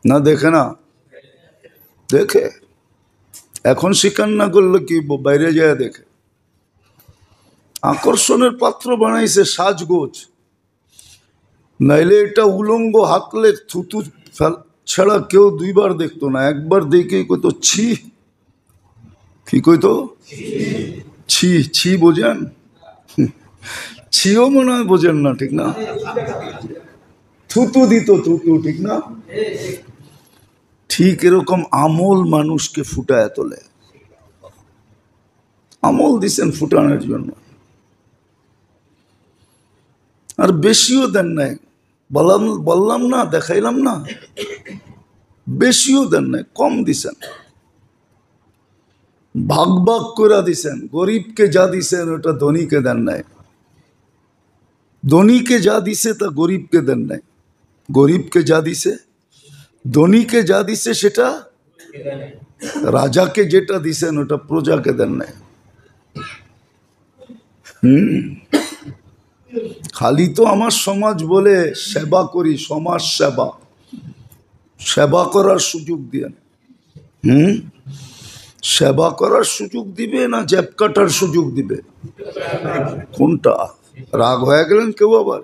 না? দেখে না? দেখে। এখন স্বীকার না করলে কি বাইরে যায় দেখে। আকর্ষণের পাত্র বানাইছে সাজগোজ, নাইলে এটা উলঙ্গ হাতলে থুতু ছাড়া কেউ দুইবার দেখতো না, একবার দেখেই কইতো ছি। কি কইতো? ছি। ছি বোঝেন? ছিও মনে হয় বোঝেন না, ঠিক না? থুতু দিত, থুতু, ঠিক না? ঠিক এরকম আমল মানুষকে ফুটায় তোলে। আমল দিছেন ফুটানোর জন্য, আর বেশিও দেন নাই। বললাম না, দেখাইলাম না, বেশিও দেন নাই, কম দিছেন। ভাগ ভাগ করে দিছেন। গরিবকে যা দিছেন ওটা ধনীকে দেন নাই, ধনীকে যা দিছে তা গরিবকে দেন নাই, গরিবকে যা দিছে, ধনীকে যা দিছে সেটা, রাজাকে যেটা দিছেন ওটা প্রজাকে দেন নাই। খালি তো আমার সমাজ বলে সেবা করি, সমাজ সেবা, সেবা করার সুযোগ দিয়ে। সেবা করার সুযোগ দিবে না জেব কাটার সুযোগ দিবে? কোনটা? রাগ হয়ে গেলেন কেউ আবার?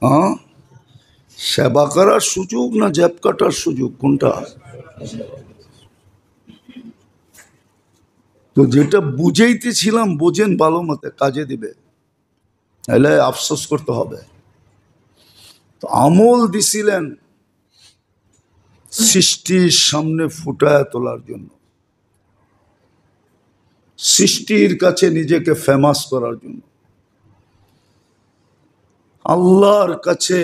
হ্যাঁ, সেবা করার সুযোগ না জেব কাটার সুযোগ, কোনটা? তো যেটা বুঝাইতেছিলাম বোঝেন ভালো মতে, কাজে দিবে, এলে আফসোস করতে হবে। তো আমল দিছিলেন সৃষ্টির সামনে ফুটায় তোলার জন্য, সৃষ্টির কাছে নিজেকে ফেমাস করার জন্য, আল্লাহর কাছে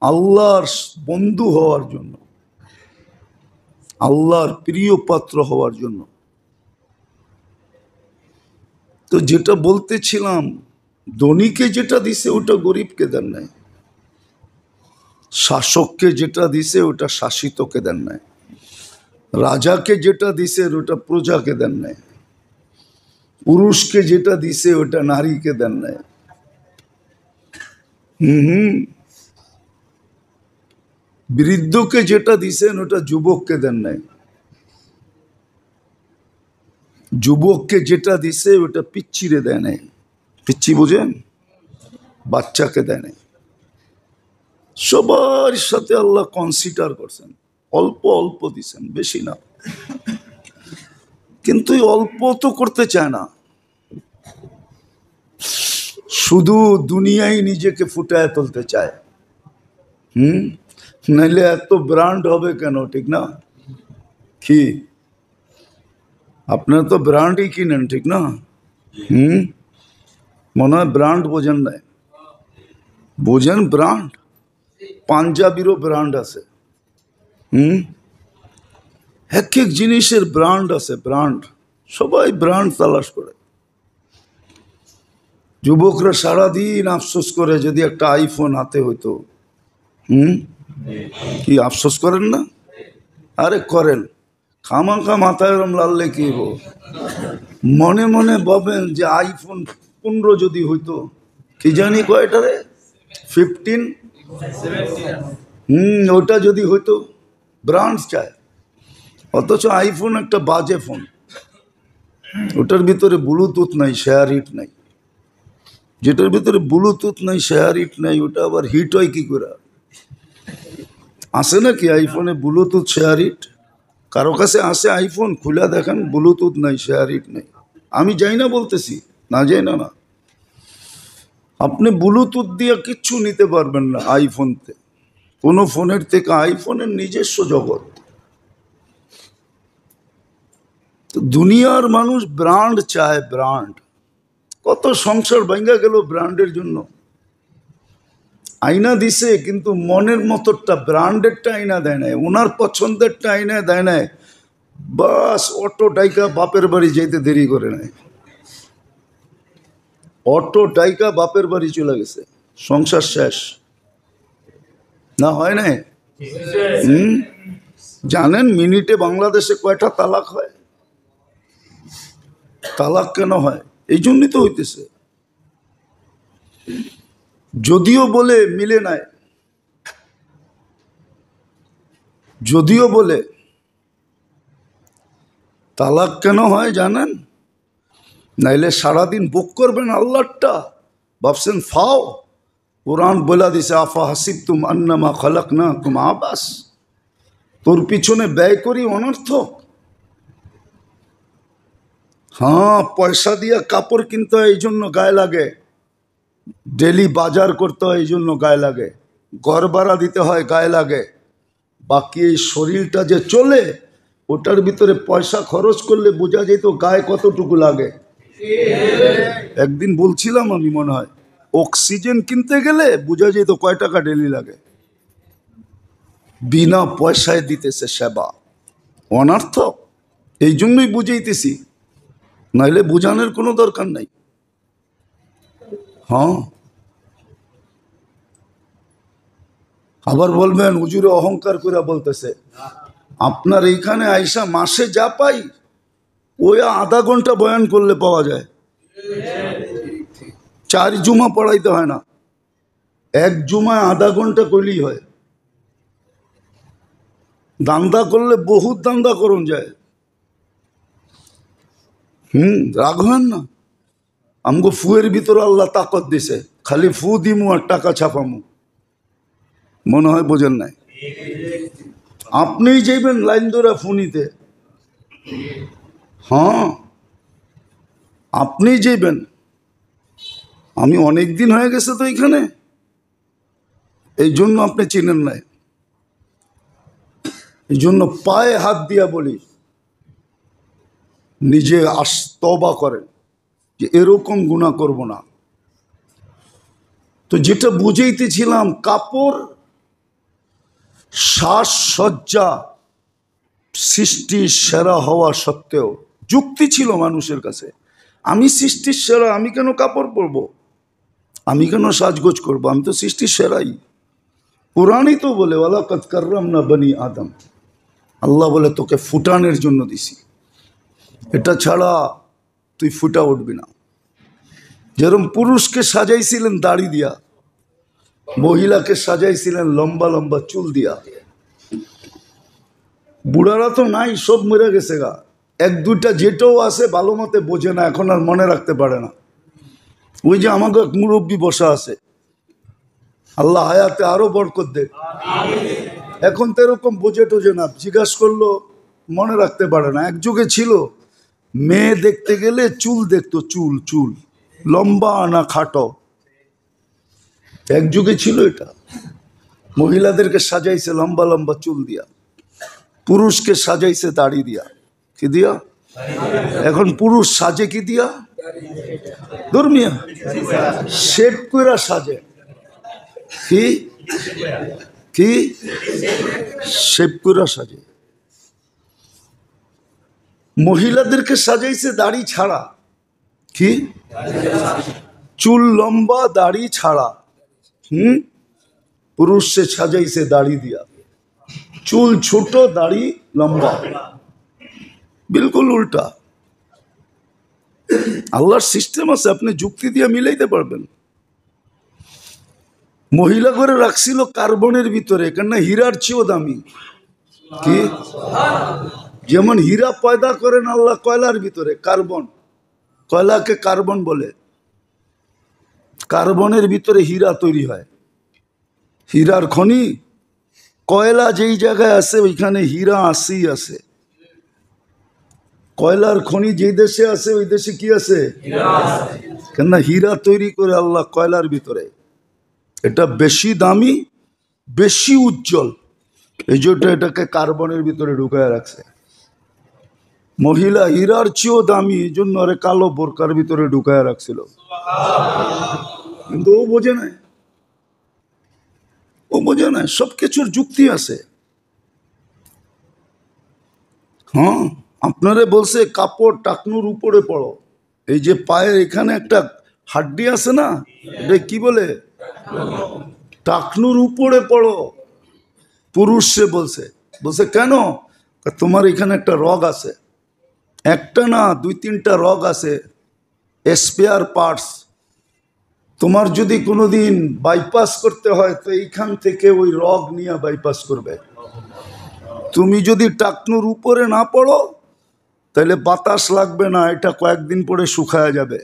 আল্লাহর বন্ধু হওয়ার জন্য, আল্লাহর প্রিয় পাত্র হওয়ার জন্য। তো যেটা বলতেছিলাম, ধনীকে যেটা দিছে ওটা গরিবকে দেন নাই, শাসককে যেটা দিছে ওটা শাসিতকে দেন নাই, রাজাকে যেটা দিছে ওটা প্রজাকে দেন নাই, পুরুষকে যেটা দিছে ওটা নারীকে দেন নাই। বৃদ্ধকে যেটা দিছেন ওটা যুবককে দেন নাই, যুবককে যেটা দিছে ওটা পিচ্চিরে দেয় নাই। পিচ্চি বোঝেন? বাচ্চাকে দেয় নাই। সবার সাথে আল্লাহ কনসিডার করছেন, অল্প অল্প দিছেন, বেশি না। কিন্তু অল্প তো করতে চায় না, শুধু দুনিয়ায় নিজেকে ফুটায় তুলতে চায়। নাইলে এত ব্র্যান্ড হবে কেন, ঠিক না? কি আপনার তো ব্র্যান্ডই কিনেন, ঠিক না? মনে হয় ব্র্যান্ড বোঝেন নাই। বোঝেন ব্র্যান্ড? পাঞ্জাবিরও ব্র্যান্ড আছে। এক এক জিনিসের ব্র্যান্ড আছে, ব্র্যান্ড। সবাই ব্র্যান্ড তালাশ করে। যুবকরা সারাদিন আফসোস করে যদি একটা আইফোন হাতে হইতো। কি আফসোস করেন না? আরে করেন, খামাখা মাথায় এরম লাললে কি হবো? মনে মনে ভাবেন যে আইফোন 15 যদি হইতো, কি জানি কয়টা রে, 15, ওটা যদি হইতো। ব্র্যান্ড চায়, অথচ আইফোন একটা বাজে ফোন, ওটার ভিতরে ব্লুটুথ নাই, শেয়ার হিট নাই। যেটার ভিতরে ব্লুটুথ নাই, শেয়ার হিট নাই, ওটা আবার হিট হয় কি করে? আসে নাকি আইফোনে ব্লুটুথ শেয়ার হিট? কারো কাছে আসে আইফোন? খুলে দেখেন, ব্লুটুথ নাই, শেয়ার হিট নাই। আমি যাই না বলতেছি, না যাই না, না। আপনি ব্লুটুথ দিয়ে কিচ্ছু নিতে পারবেন না আইফোনতে, কোনো ফোনের থেকে। আইফোনের নিজস্ব জগৎ। তো দুনিয়ার মানুষ ব্র্যান্ড চায়, ব্র্যান্ড। কত সংসার ভাঙ্গা গেল ব্র্যান্ডের জন্য। আয়না দিছে কিন্তু মনের মতোটা, ব্র্যান্ডেরটা আয়না দেয় নাই, ওনার পছন্দেরটা আয়না দেয় নাই। বাস অটো ডাইকা বাপের বাড়ি যেতে দেরি করে নাই, অটো ডাইকা বাপের বাড়ি চলে গেছে, সংসার শেষ। না হয় নাই? জানেন মিনিটে বাংলাদেশে কয়টা তালাক হয়? তালাক কেন হয়? এই জন্যই তো হইতেছে। যদিও বলে মিলে নাই, যদিও বলে তালাক কেন হয় জানেন? নাইলে সারাদিন বুক করবেন আল্লাহটা, ভাবছেন ফাও। কোরআন বলা দিছে আফা হাসিবতুম আন্নামা খালাকনাকুম আবাস, তোর পিছনে ব্যয় করি অনর্থক। হ্যাঁ, পয়সা দিয়ে কাপড় কিনতে হয় এই জন্য গায়ে লাগে, ডেলি বাজার করতে হয় এই জন্য গায়ে লাগে, ঘর ভাড়া দিতে হয় গায়ে লাগে, বাকি এই শরীরটা যে চলে ওটার ভিতরে পয়সা খরচ করলে বোঝা যেত গায়ে কতটুকু লাগে। একদিন বলছিলাম আমি, মনে হয় অক্সিজেন কিনতে গেলে বোঝা যেত কয় টাকা ডেলি লাগে। বিনা পয়সায় দিতেছে সেবা, অনর্থক। এই জন্যই বুঝাইতেছি, নাইলে বুঝানোর কোনো দরকার নাই। হ্যাঁ, আবার বলবেন হুজুরে অহংকার করে বলতেছে। আপনার এইখানে আইসা মাসে যা পাই ওই আধা ঘন্টা বয়ান করলে পাওয়া যায়। 4 জুমা পড়াইতে হয় না, 1 জুমায় আধা ঘন্টা করলেই হয়। দান্দা করলে বহুত দান্দা করুন যায়। রাগ হন না, আমগো ফুয়ের ভিতরে আল্লাহ তাকত দিছে, খালি ফু দিমু আর টাকা ছাপামু। মনে হয় বোঝেন নাই। আপনিই যাইবেন লাইন ধরে ফোনিতে, হ্যাঁ আপনিই যাইবেন। আমি অনেক দিন হয়ে গেছে তো এখানে, এই জন্য আপনি চিনেন নাই। এই জন্য পায়ে হাত দিয়া বলি, নিজে তওবা করেন যে এরকম গুনাহ করব না। তো যেটা বুঝাইতেছিলাম, কাপড়, সাজসজ্জা সৃষ্টির সেরা হওয়া সত্ত্বেও যুক্তি ছিল মানুষের কাছে, আমি সৃষ্টির সেরা, আমি কেন কাপড় পরব, আমি কেন সাজগোজ করব, আমি তো সৃষ্টির সেরাই। কোরআনই তো বলে ওয়ালাকাদ কাররামনা বনি আদম, আল্লাহ বলে তোকে ফুটানোর জন্য দিছি, এটা ছাড়া তুই ফুটা উঠবি না। যেরকম পুরুষকে সাজাইছিলেন দাড়ি দিয়া, মহিলাকে সাজাইছিলেন লম্বা লম্বা চুল দিয়া। বুড়ারা তো নাই, সব মরে গেছে গা। 1-2টা যেটাও আছে ভালো মতে বোঝে না, এখন আর মনে রাখতে পারে না। ওই যে আমাকে এক মুরব্বী বসা আছে, আল্লাহ হায়াতে আরো বরকত দেখ। এখন তো এরকম বোঝে টোঝে না, জিজ্ঞাসা করলো মনে রাখতে পারে না। এক যুগে ছিল মেয়ে দেখতে গেলে চুল দেখতো, চুল চুল লম্বা না খাটো, এক যুগে ছিল এটা। মহিলাদেরকে সাজাইছে লম্বা লম্বা চুল দিয়া, পুরুষকে সাজাইছে দাড়ি দিয়া। কি দিয়া? এখন পুরুষ সাজে কি দিয়া? ধর্মিয়া শেভ কইরা সাজে। কি কি শেভ কইরা সাজে। মহিলাদেরকে সাজাইছে দাড়ি ছাড়া। কি? চুল লম্বা দাড়ি ছাড়া। পুরুষে সাজাইছে দাড়ি দিয়া, চুল ছোট দাড়ি লম্বা, বিলকুল উল্টা। আল্লাহর সিস্টেম আছে, আপনি যুক্তি দিয়ে মিলাইতে পারবেন। মহিলা করে রাখছিল কার্বনের ভিতরে, কেননা হীরার চেয়েও দামি। কি? যেমন হীরা পয়দা করেন আল্লাহ কয়লার ভিতরে, কার্বন, কয়লাকে কার্বন বলে। কার্বনের ভিতরে হীরা তৈরি হয়, হীরার খনি। কয়লা যেই জায়গায় আছে ওইখানে হীরা আসেই আছে। কয়লার খনি যেই দেশে আছে ওই দেশে কি আছে? কেননা হীরা তৈরি করে আল্লাহ কয়লার ভিতরে। এটা বেশি দামি, বেশি উজ্জ্বল, এই জন্য এটাকে কার্বনের ভিতরে ঢুকায় রাখছে। মহিলা হীরার চেয়েও দামি, এই জন্য আরে কালো বোরকার ভিতরে ঢুকায় রাখছিল। কিন্তু ও বোঝে নাই, ও বোঝে নাই, সব কিছুর যুক্তি আছে। হ্যাঁ, আপনারে বলছে কাপড় টাকনুর উপরে পড়ো। এই যে পায়ের এখানে একটা হাড্ডি আছে না, এটা কি বলে? টাকনুর উপরে পড়ো। পুরুষ সে বলছে, বলছে কেন? তোমার এখানে একটা রগ আছে, একটা না 2-3টা রগ আছে, স্পেয়ার পার্টস। তোমার যদি কোনোদিন বাইপাস করতে হয় তো এইখান থেকে ওই রগ নিয়ে বাইপাস করবে। তুমি যদি টাকনুর উপরে না পড়ো তাহলে বাতাস লাগবে না, এটা কয়েকদিন পরে শুকায়া যাবে।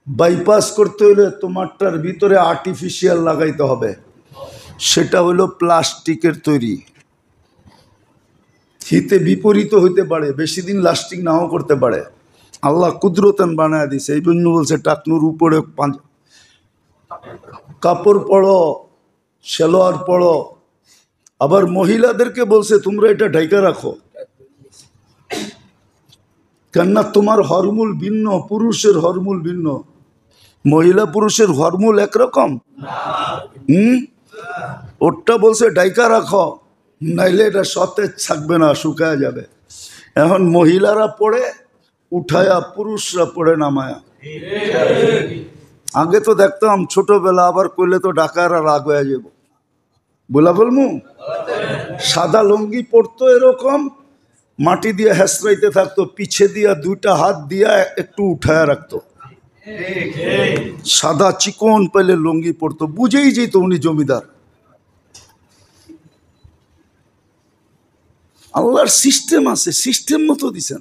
বাইপাস করতে হলে তোমারটার ভিতরে আর্টিফিশিয়াল লাগাইতে হবে, সেটা হলো প্লাস্টিকের তৈরি। হিতে বিপরীত হইতে পারে, বেশি দিন লাস্টিং নাও করতে পারে। আল্লাহ কুদরতান বানায় দিছে, এই জন্য বলছে টাকনুর উপরে কাপড় পরো, সেলোয়ার পরো। আবার মহিলাদেরকে বলছে তোমরা এটা ঢাইকা রাখো, কেননা তোমার হরমুল ভিন্ন, পুরুষের হরমুল ভিন্ন। মহিলা পুরুষের হরমুল একরকম। ওরটা বলছে ঢাইকা রাখো, নাইলে এটা সতেজ থাকবে না, শুকায় যাবে। এখন মহিলারা পড়ে উঠায়া, পুরুষরা পড়ে নামায়া। আগে তো দেখতাম ছোটবেলা, আবার করলে তো ডাকারা রাগ হয়ে যাব, বলা বলমু। সাদা লুঙ্গি পরতো এরকম, মাটি দিয়ে হেসরাইতে থাকতো, পিছে দিয়া 2টা হাত দিয়া একটু উঠায়া রাখতো। সাদা চিকন পেলে লুঙ্গি পরতো, বুঝেই যেত উনি জমিদার। আল্লাহর সিস্টেম আছে, সিস্টেম মতো দিছেন,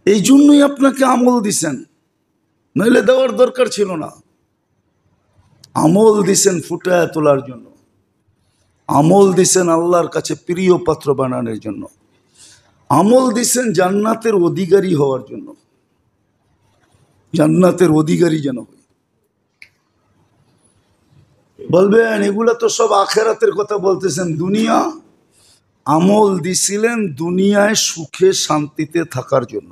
এই জন্যই আপনাকে আমল দিছেন, নইলে দেওয়ার দরকার ছিল না। আমল দিছেন ফুটায় তোলার জন্য, আমল দিছেন আল্লাহর কাছে প্রিয় পাত্র বানানোর জন্য, আমল দিছেন জান্নাতের অধিকারী হওয়ার জন্য, জান্নাতের অধিকারী যেন হই। বলবেন এগুলা তো সব আখেরাতের কথা বলতেছেন, দুনিয়া আমল দিছিলেন দুনিয়ায় সুখে শান্তিতে থাকার জন্য।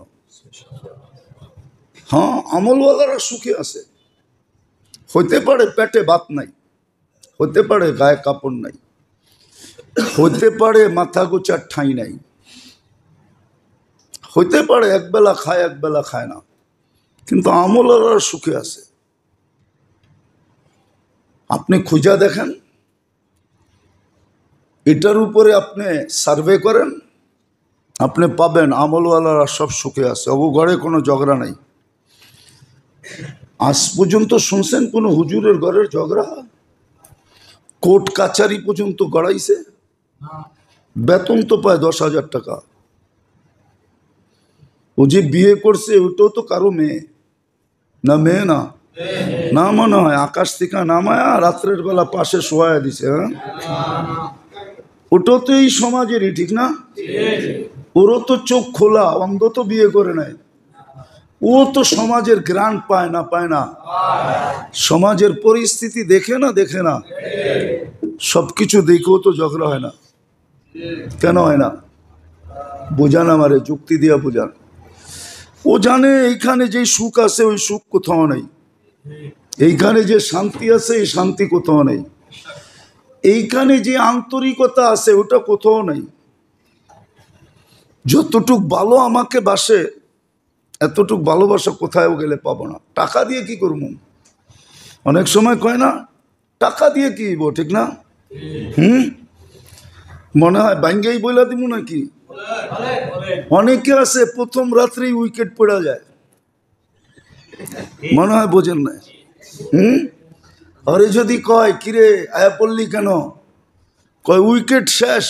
হ্যাঁ, আমলওয়ালারা সুখে আছে। হইতে পারে পেটে ভাত নাই, হতে পারে গায়ে কাপড় নাই, হইতে পারে মাথা গোচার ঠাঁই নাই, হইতে পারে একবেলা খায় একবেলা খায় না, কিন্তু আমলওয়ালারা সুখে আছে। আপনি খুঁজা দেখেন, এটার উপরে আপনি সার্ভে করেন, আপনি পাবেন আমলওয়ালারা সব সুখে আছে, ও ঘরে কোনো ঝগড়া নাই। আজ পর্যন্ত শুনছেন কোনো হুজুরের ঘরের ঝগড়া? কোর্ট কাছারি পর্যন্ত গড়াইছে, বেতন তো পায় 10,000 টাকা। ও যে বিয়ে করছে ওটাও তো কারো মেয়ে না, মেয়ে না, না মনে হয় আকাশ থেকে নামায়া রাত্রের বেলা পাশে শোয়া দিছে। হ্যাঁ, ওটাও তো এই সমাজেরই, ঠিক না? ওরও তো চোখ খোলা, অন্ধ তো বিয়ে করে নাই। ও তো সমাজের গ্রান্ট পায় না, পায় না, সমাজের পরিস্থিতি দেখে না, দেখে না, সবকিছু দেখেও তো ঝগড়া হয় না। কেন হয় না? বোঝান আমারে, যুক্তি দিয়া বোঝান। ও জানে এইখানে যে সুখ আছে ওই সুখ কোথাও নেই, এইখানে যে শান্তি আছে এই শান্তি কোথাও নেই, এইখানে যে আন্তরিকতা আছে ওটা কোথাও নেই। যতটুক ভালো আমাকে বাসে এতটুক ভালোবাসা কোথাও গেলে পাবো না। টাকা দিয়ে কি করবো? অনেক সময় কয় না টাকা দিয়ে কি হইব, ঠিক না? মনে হয় ব্যাঙ্গেই বইলা দিব নাকি? অনেকে আছে প্রথম রাত্রেই উইকেট পড়া যায়, মনে হয় বোঝেন না। আরে যদি কয় কিরে আয়া পড়লি কেন, কয় উইকেট শেষ।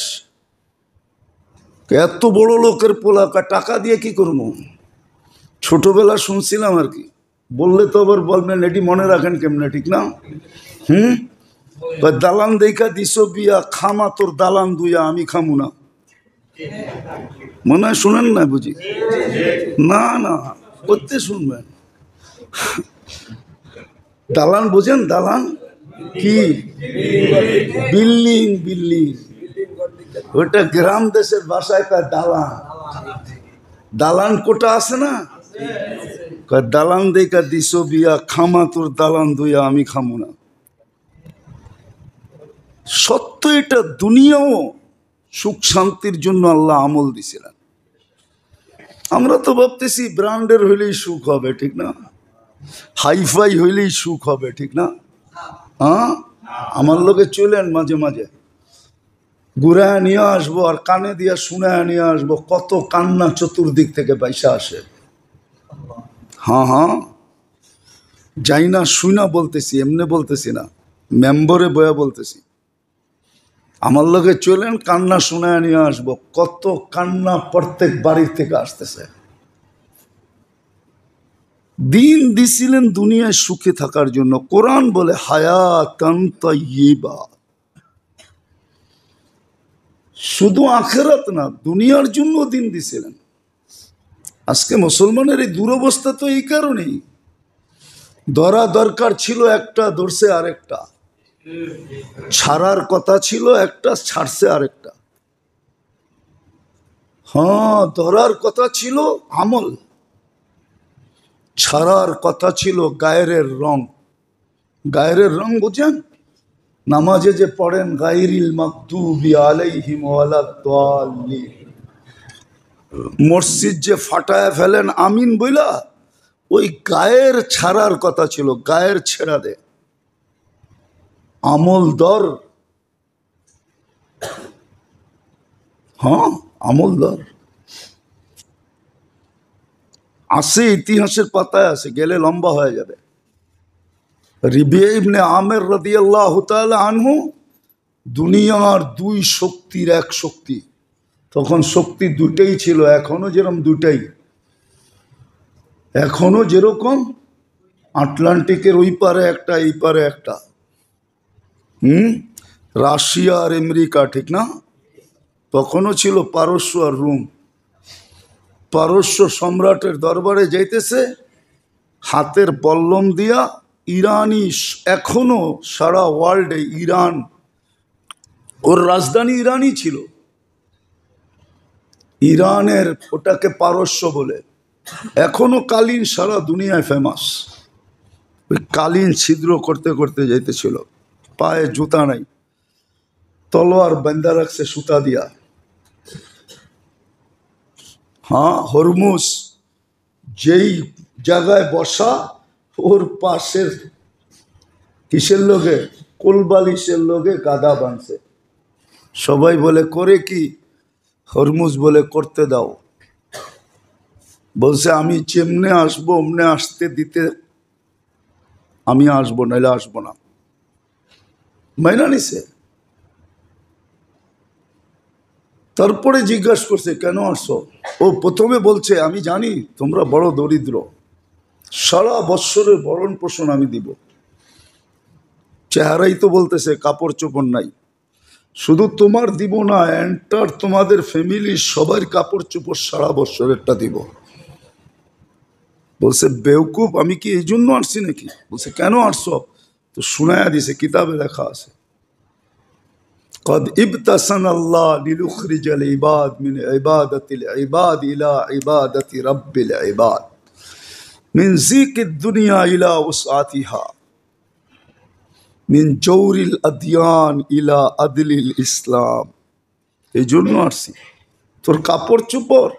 এত বড় লোকের পোলা, টাকা দিয়ে কি করবো? ছোটবেলা শুনছিলাম আর কি, বললে তো আবার বলবেন এটি মনে রাখেন কেমনে, ঠিক না? দালান দেখা দিস বিয়া, খামা তোর দালান দুইয়া আমি খামু না। মনে হয় শুনেন না বুঝি? না না, করতে শুনবেন। দালান বোঝেন? দালান কি? Building, building. ওটা গ্রাম দেশের ভাষায় তার দালান। দালান কোটা আছে না, দালান দেখা দিস বিয়া, খামা তোর দালান দুইয়া আমি খামু না। সত্য এটা, দুনিয়াও সুখ শান্তির জন্য আল্লাহ আমল দিছিলেন। আমরা তো ভাবতেছি ব্র্যান্ডের হইলেই সুখ হবে, ঠিক না? হাইফাই হইলেই সুখ হবে, ঠিক না? হ্যাঁ, আমার লোকে চলেন মাঝে মাঝে, ঘুরায় নিয়ে আসবো আর কানে দিয়া শুনায় নিয়ে আসবো, কত কান্না চতুর্দিক থেকে পয়সা আসে। হ্যাঁ হ্যাঁ, যাই না শুনা বলতেছি, এমনি বলতেছি না, মেম্বরে বয়া বলতেছি। আমার লগে চলেন, কান্না শুনায় নিয়ে আসবো, কত কান্না প্রত্যেক বাড়ির থেকে আসতেছে। দিন দিছিলেন দুনিয়ায় সুখে থাকার জন্য। কোরআন বলে হায়াতান তাইয়্যিবা, শুধু আখিরাত না, দুনিয়ার জন্য দিন দিছিলেন। আজকে মুসলমানের এই দুরবস্থা তো এই কারণেই, ধরা দরকার ছিল একটা, ধরছে আরেকটা, ছাড়ার কথা ছিল একটা, ছাড়ছে আরেকটা। হ্যাঁ, ধরার কথা ছিল আমল, ছাড়ার কথা ছিল গায়ের রং। গায়ের রং বুঝেন? নামাজে যে পড়েন গায়রিল মাগদুবি আলাইহিম ওয়ালাদ-দাল্লিন, মসজিদ যে ফাটায় ফেলেন আমিন বইলা, ওই গায়ের ছাড়ার কথা ছিল, গায়ের ছেড়া দে, আমল দর। হ্যাঁ, আমল দর আছে, ইতিহাসের পাতায় আছে, গেলে লম্বা হয়ে যাবে। রিবিয়া ইবনে আমের রাদিয়াল্লাহু তাআলা আনহু দুনিয়ার দুই শক্তির এক শক্তি। তখন শক্তি দুটাই ছিল, এখনো যেরকম দুটাই, এখনো যেরকম আটলান্টিকের ওই পারে একটা, এই পারে একটা। রাশিয়া আর আমেরিকা, ঠিক না? তখনও ছিল পারস্য আর রোম। পারস্য সম্রাটের দরবারে যাইতেছে, হাতের বল্লম দিয়া ইরানি, এখনো সারা ওয়ার্ল্ডে ইরান, ওর রাজধানী ইরানই ছিল। ইরানের ওটাকে পারস্য বলে, এখনো কালীন সারা দুনিয়ায় ফেমাস। ওই কালীন ছিদ্র করতে করতে যাইতেছিল, পায়ে জুতা নাই, তলোয়ার বান্ধা রাখছে সুতা দিয়া। হ্যাঁ, হরমুজ যেই জায়গায় বসা, ওর পাশের কিসের লোকে, কোলবালিশের লোকে গাদা বাঁধছে। সবাই বলে করে কি? হরমুজ বলে করতে দাও। বলছে আমি যেমনে আসবো অমনে আসতে দিতে, আমি আসবো, নাইলে আসবো না। মাইনা নিছে। তারপরে জিজ্ঞাসা করছে কেন আসছো? ও প্রথমে বলছে আমি জানি তোমরা বড় দরিদ্র, সারা বৎসরের ভরণ পোষণ আমি দিব। চেহারাই তো বলতেছে কাপড় চোপড় নাই। শুধু তোমার দিব না, এন্টার তোমাদের ফ্যামিলির সবার কাপড় চোপড় সারা বৎসরেরটা দিব। বলছে বেউকুফ, আমি কি এই জন্য আসছি নাকি? বলছে কেন আসছো? তো শুনায়া দিছে, কিতাবে লেখা আছে قد ابتسن الله ليخرج العباد من عبادة العباد إلى عبادة رب العباد من زيك الدنيا إلى وسعتها من جور الأديان إلى عدل الإسلام। এই জন্য আসছি, তোর কাপড় চোপড়।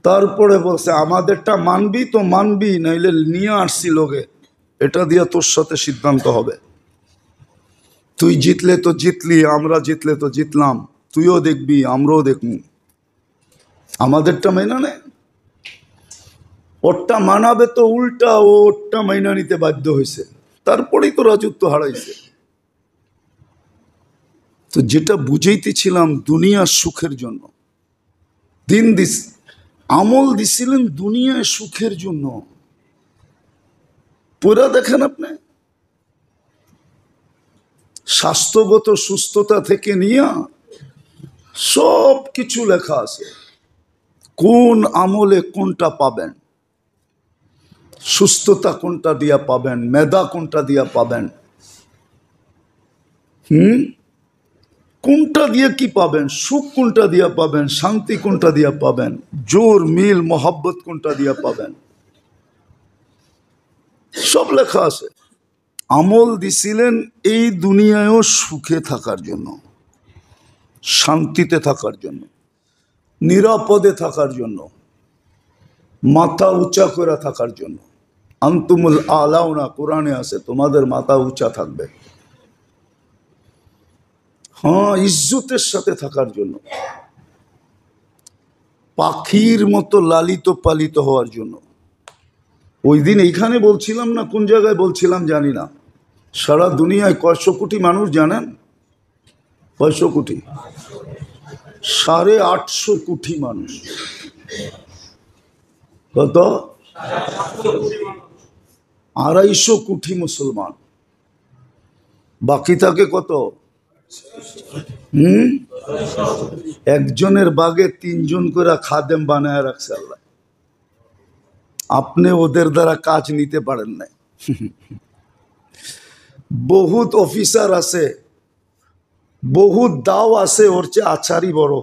তারপরে বলছে আমাদেরটা মানবি তো মানবি, নাইলে নিয়ে আসছি লোকে, এটা দিয়া তোর সাথে সিদ্ধান্ত হবে। তুই জিতলে তো জিতলি, আমরা জিতলে তো জিতলাম, তুইও দেখবি আমরাও দেখবো। আমাদেরটা মাইনা নে, ওরটা মানাবে তো উল্টা ওরটা মাইনা নিতে বাধ্য হয়েছে, তারপরেই তো রাজত্ব হারাইছে। তো যেটা বুঝাইতেছিলাম, দুনিয়ার সুখের জন্য দিন দিস, আমল দিছিলেন দুনিয়ায় সুখের জন্য। পুরা দেখেন আপনি, স্বাস্থ্যগত সুস্থতা থেকে নিয়ে সব কিছু লেখা আছে, কোন আমলে কোনটা পাবেন, সুস্থতা কোনটা দিয়া পাবেন, মেধা কোনটা দিয়া পাবেন, কোনটা দিয়ে কি পাবেন, সুখ কোনটা দিয়া পাবেন, শান্তি কোনটা দিয়া পাবেন, জোর মিল মোহাব্বত কোনটা দিয়া পাবেন, সব লেখা আছে। আমল দিছিলেন এই দুনিয়ায়ও সুখে থাকার জন্য, শান্তিতে থাকার জন্য, নিরাপদে থাকার জন্য, মাথা উঁচা করে থাকার জন্য। আনতুমুল আলাউনা, কোরআনে আছে তোমাদের মাথা উঁচা থাকবে। হ্যাঁ, ইজ্জতের সাথে থাকার জন্য, পাখির মতো লালিত পালিত হওয়ার জন্য। ওই দিন এইখানে বলছিলাম না, কোন জায়গায় বলছিলাম জানি না, সারা দুনিয়ায় কয়শো কোটি মানুষ জানেন? কয়শো কোটি? 850 কোটি মানুষ। কত? 250 কোটি মুসলমান। বাকি থাকে কত? একজনের বাগে 3 জন করে খাদেম বানায় রাখছে আল্লাহ। আপনি ওদের দ্বারা কাজ নিতে পারেন না। বহুত অফিসার আছে, বহুত দাও আছে, ওর চেয়ে আচারি বড়।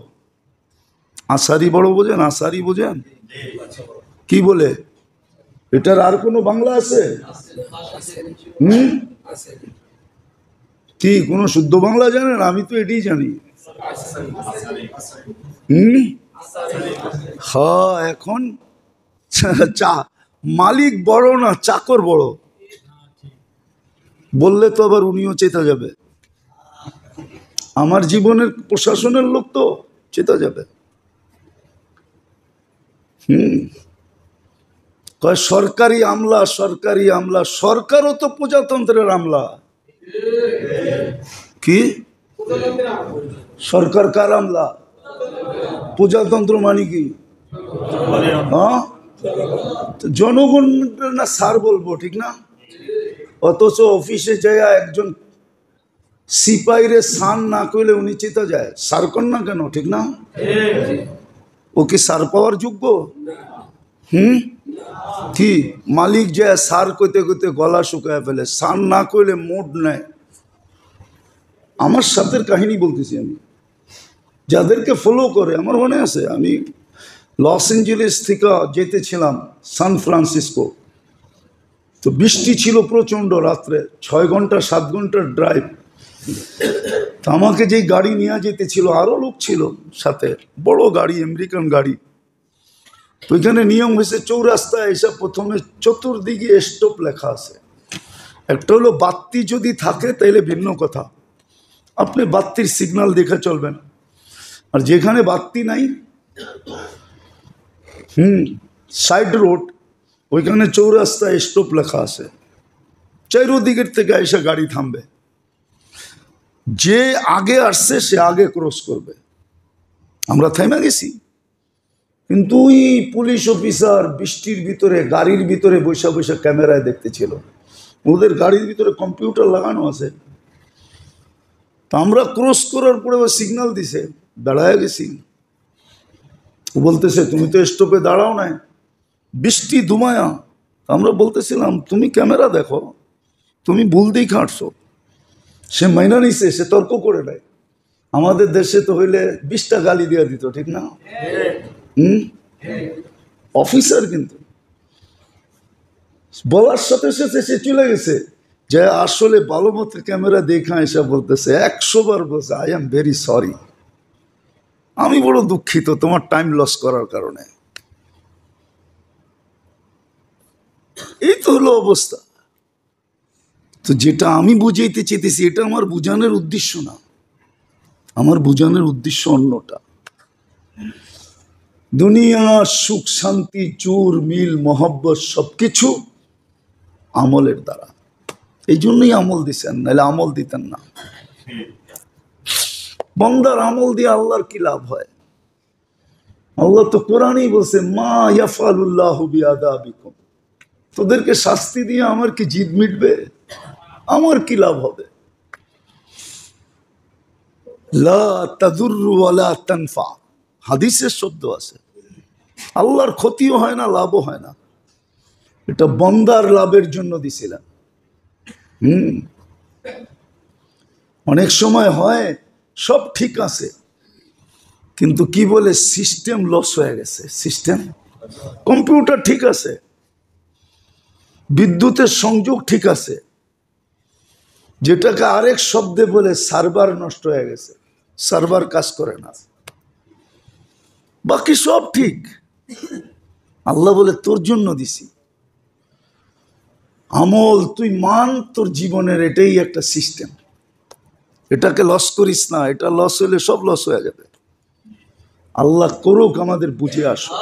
আচারি বড় বোঝেন? আচারি বোঝেন? কি বলে? এটার আর কোনো বাংলা আছে? কি কোনো শুদ্ধ বাংলা জানেন? আমি তো এটাই জানি। হ্যাঁ, এখন মালিক বড় না চাকর বড় বললে তো আবার উনিও চেতা যাবে। আমার জীবনের প্রশাসনের লোক তো চেতা যাবে। কয় সরকারি আমলা, সরকারি আমলা। সরকারও তো প্রজাতন্ত্রের আমলা। কি সরকার কার আমলা? প্রজাতন্ত্র মানে কি? হ্যাঁ, জনগণ না স্যার বলবো, ঠিক না? অথচ অফিসে যায় একজন সিপাহীরে সান না করলে উনি চেতা যায়, সার কর না কেন, ঠিক না? ও কি সার পাওয়ার যোগ্য? কি মালিক যায় সার কইতে কইতে গলা শুকায় ফেলে, সান না করলে মোড নেয়। আমার সাথে কাহিনী বলতেছি আমি, যাদেরকে ফলো করে। আমার মনে আছে আমি লস এঞ্জেলেস থেকে যেতেছিলাম সান ফ্রান্সিসকো, তো বৃষ্টি ছিল প্রচণ্ড, রাত্রে 6 ঘন্টা 7 ঘন্টার ড্রাইভ। তো আমাকে যেই গাড়ি নিয়ে যেতেছিল, আরও লোক ছিল সাথে, বড় গাড়ি, আমেরিকান গাড়ি। তো ওইখানে নিয়ম হয়েছে, চৌরাস্তায় এসে প্রথমে চতুর্দিকে স্টপ লেখা আছে। একটা হলো বাতি যদি থাকে তাহলে ভিন্ন কথা, আপনি বাতির সিগন্যাল দেখে চলবেন। আর যেখানে বাতি নাই, সাইড রোড, ওইখানে চৌরাস্তায় স্টপ লেখা আছে, চারিদিকের থেকে এসে গাড়ি থামবে। যে আগে আসছে সে আগে ক্রস করবে। আমরা থেমে গেছি, কিন্তু ওই পুলিশ অফিসার বৃষ্টির ভিতরে গাড়ির ভিতরে বৈশা বৈশা ক্যামেরায় দেখতেছিল। ওদের গাড়ির ভিতরে কম্পিউটার লাগানো আছে। তা আমরা ক্রস করার পরে ও সিগন্যাল দিছে, দাঁড়ায় গেছি। ও বলতেছে তুমি তো স্টপে দাঁড়াও নাই, বৃষ্টি ধুমায়া। আমরা বলতেছিলাম তুমি ক্যামেরা দেখো, তুমি ভুল দিয়ে খাটছো। সে মাইনা নিছে, সে তর্ক করে নেয়। আমাদের দেশে তো হইলে 20টা গালি দিয়ে দিত, ঠিক না? অফিসার কিন্তু বলার সাথে সাথে সে চলে গেছে, যে আসলে ভালো মতো ক্যামেরা দেখা এসে বলতেছে 100 বার বলছে আই এম ভেরি সরি, আমি বড় দুঃখিত তোমার টাইম লস করার কারণে। এই তো হলো অবস্থা। তো যেটা আমি বুঝাইতে চেয়েছি, এটা আমার বুঝানোর উদ্দেশ্য না, আমার বুঝানোর উদ্দেশ্য অন্যটা। দুনিয়ার সুখ শান্তি চুর মিল মহব্বত সবকিছু আমলের দ্বারা। এই জন্যই আমল দিচ্ছেন, নাহলে আমল দিতেন না। বান্দার আমল দিয়ে আল্লাহর কি লাভ হয়? আল্লাহ তো কোরআনই বলছে মা ইয়াফালুল্লাহু বিআযাবিকুম, তোদেরকে শাস্তি দিয়ে আমার কি জিদ মিটবে? আমার কি লাভ হবে? লা তাদুররু ওয়ালা তানফা, হাদিসের শব্দ আছে। আল্লাহর ক্ষতিও হয় না, লাভও হয় না। এটা বান্দার লাভের জন্য দিছিলেন। অনেক সময় হয় সব ঠিক আছে, কিন্তু কি বলে সিস্টেম লস হয়ে গেছে। সিস্টেম, কম্পিউটার ঠিক আছে, বিদ্যুতের সংযোগ ঠিক আছে, যেটাকে আরেক শব্দে বলে সার্ভার নষ্ট হয়ে গেছে, সার্ভার কাজ করে না, বাকি সব ঠিক। আল্লাহ বলে তোর জন্য দিছি আমল, তুই মান তোর জীবনের, এটাই একটা সিস্টেম। এটাকে লস করিস না, এটা লস হলে সব লস হয়ে যাবে। আল্লাহ করুক আমাদের বুঝে আসো।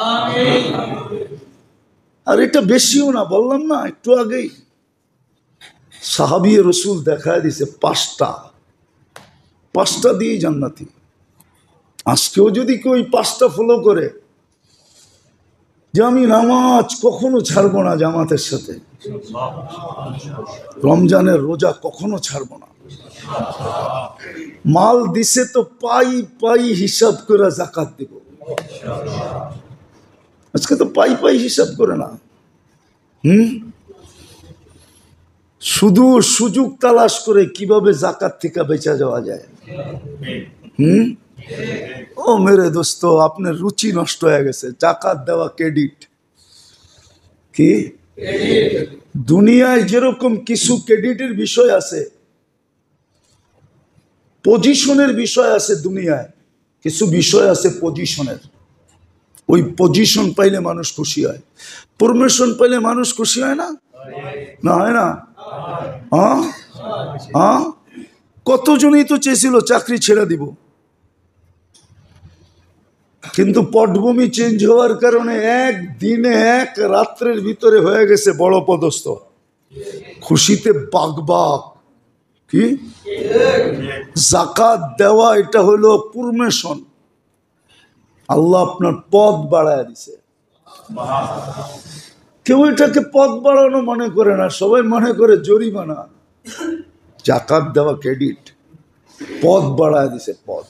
আর এটা বেশিও না, বললাম না একটু আগেই, সাহাবী রসুল দেখায় দিছে পাঁচটা দিয়েই জান্নাতি। আজকেও যদি কেউ 5টা ফলো করে, যে আমি নামাজ কখনো ছাড়বো না জামাতের সাথে, রমজানের রোজা কখনো ছাড়বো না, মাল দিছে তো পাই হিসাব করে যাকাত দিব। আজকে তো পাই হিসাব করে না, শুধু সুযোগ তালাশ করে কিভাবে যাকাত থেকে বেঁচে যাওয়া যায়। ও মেরে দোস্ত, আপনার রুচি নষ্ট হয়ে গেছে। যাকাত দেওয়া ক্রেডিট কি? দুনিয়ায় যেরকম কিছু ক্রেডিটের বিষয় আছে, পজিশনের বিষয় আছে, দুনিয়ায় কিছু বিষয় আছে পজিশনের। ওই পজিশন পাইলে মানুষ খুশি হয়, প্রমোশন পাইলে মানুষ খুশি হয় না? না হয় না? কতজনই তো চেয়েছিল চাকরি ছেড়ে দিব, কিন্তু পটভূমি চেঞ্জ হওয়ার কারণে একদিনে এক রাত্রের ভিতরে হয়ে গেছে বড় পদস্থ, খুশিতে বাগবাগ। কি যাকাত দেওয়া, এটা হলো প্রমোশন। আল্লাহ আপনার পদ বাড়ায় দিছে। কেউ এটাকে পদ বাড়ানো মনে করে না, সবাই মনে করে জরিমানা। যাকাত দেওয়া ক্রেডিট, পদ বাড়ায় দিছে পদ।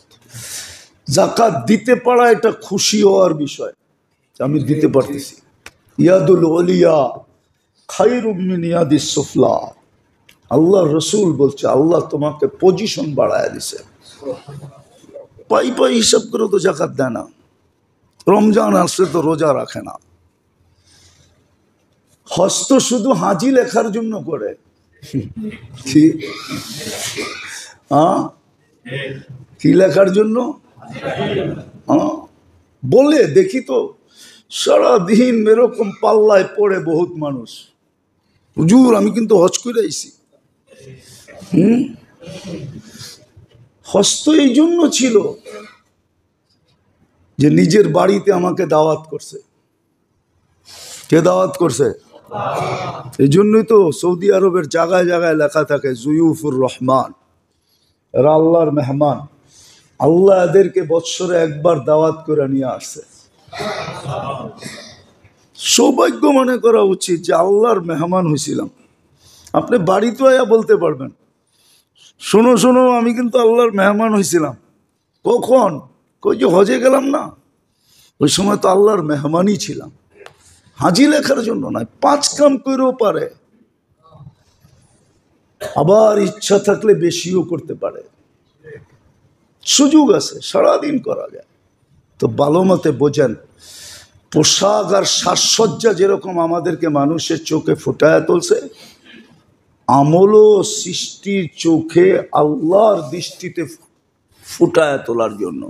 যাকাত দিতে পারা এটা খুশি হওয়ার বিষয়, আমি দিতে পারতেছি। ইয়াদুল ওলিয়া খায়রুম মিন ইয়াদিস সুফলা। আল্লাহ রসুল বলছে আল্লাহ তোমাকে পজিশন বাড়ায় দিছে। পাই হিসাব করে তো যাকাত দেয় না, রমজান আসলে তো রোজা রাখে না, হস্ত শুধু হাজি লেখার জন্য করে। কি লেখার জন্য? বলে দেখি তো সারাদিন এরকম পাল্লায় পড়ে বহুত মানুষ, হুজুর আমি কিন্তু হজ করে আইছি। হস্ত এই জন্য ছিল যে নিজের বাড়িতে আমাকে দাওয়াত করছে। কে দাওয়াত করছে? এই জন্যই তো সৌদি আরবের জায়গায় জায়গায় লেখা থাকে জুয়ুফুর রহমান, এরা আল্লাহর মেহমান। আল্লাহ এদেরকে বৎসরে একবার দাওয়াত করে নিয়ে আসছে। সৌভাগ্য মনে করা উচিত যে আল্লাহর মেহমান হয়েছিলাম। আপনি বাড়িতে আয়া বলতে পারবেন, শোনো শোনো আমি কিন্তু আল্লাহর মেহমান হয়েছিলাম। কখন? কই যে হজে গেলাম না, ওই সময় তো আল্লাহর মেহমানই ছিলাম। হাজি লেখার জন্য নয়, 5 কাম করেও পারে, আবার ইচ্ছা থাকলে বেশিও করতে পারে, সুযোগ আছে, সারাদিন করা যায়। তো ভালো মতে বোঝেন, পোশাক আর সাজসজ্জা যেরকম আমাদেরকে মানুষের চোখে ফুটায় তুলছে, আমলও সৃষ্টির চোখে আল্লাহর দৃষ্টিতে ফুটায় তোলার জন্য,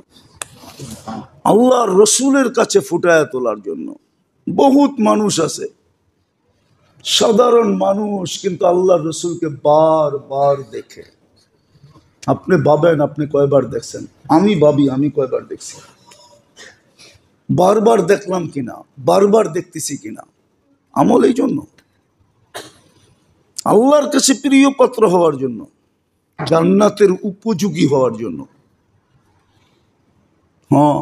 আল্লাহর রসুলের কাছে ফুটায় তোলার জন্য। বহুত মানুষ আছে সাধারণ মানুষ, কিন্তু আল্লাহর রসুলকে বারবার দেখে। আপনি ভাবেন আপনি কয়বার দেখছেন, আমি ভাবি আমি কয়বার দেখছি, বারবার দেখলাম কিনা, বারবার দেখতেছি কিনা। আমল এই জন্য, আল্লাহর কাছে প্রিয় পাত্র হওয়ার জন্য, জান্নাতের উপযোগী হওয়ার জন্য। হ্যাঁ,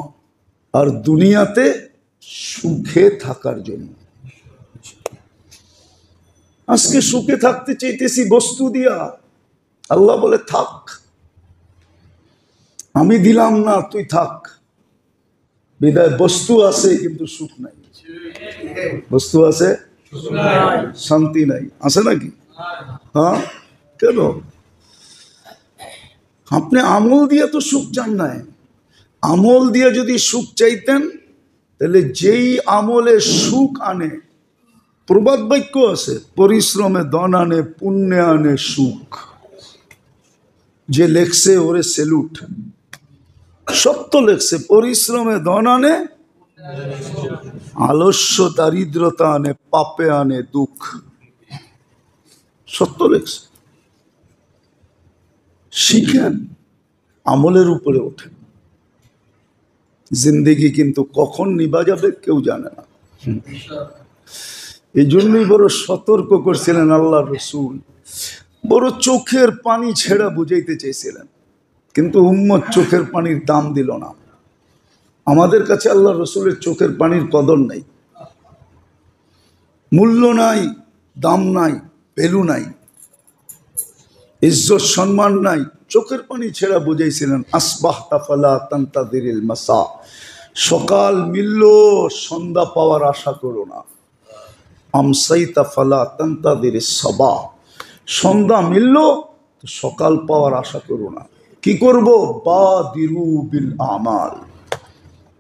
আর দুনিয়াতে সুখে থাকার জন্য। আজকে সুখে থাকতে চাইতেছি বস্তু দিয়া, আল্লাহ বলে থাক, আমি দিলাম না, তুই থাক। বিদায় বস্তু আছে কিন্তু সুখ নাই, বস্তু আছে শান্তি নাই, আছে নাকি? হ্যাঁ, কেন? আপনি আমল দিয়ে তো সুখ চান নাই। আমল দিয়ে যদি সুখ চাইতেন, তাহলে যেই আমলে সুখ আনে, প্রবাদ বাক্য আছে, পরিশ্রমে ধন আনে পুণ্যে আনে সুখ। যে লেখছে ওরে সেলুট, সত্য লেখছে, পরিশ্রমে ধন আনে, আলস্য দারিদ্রতা আনে, পাপে আনে দুঃখ। সত্য লেখছে। শিখেন, আমলের উপরে ওঠেন। জিন্দেগি কিন্তু কখন নিভা যাবে কেউ জানে না। এই জন্যই বড় সতর্ক করছিলেন আল্লাহ রসুল, বড় চোখের পানি ছেড়া বুঝাইতে চেয়েছিলেন, কিন্তু উম্মত চোখের পানির দাম দিল না। আমাদের কাছে আল্লাহ রসুলের চোখের পানির কদর নাই, মূল্য নাই, দাম নাই, ভ্যালু নাই, ইজ্জত সম্মান নাই। চোখের পানি ছেড়া বুঝাইছিলেন আসবাহতা ফালা তান্তাদিরিল মাসা, সকাল মিলল সন্ধ্যা পাওয়ার আশা করো না। আমসাইতা ফালা তান্তাদিরিস সাবাহ, সন্ধ্যা মিলল তো সকাল পাওয়ার আশা করো না। কি করব? বাদিরু বিল আমাল,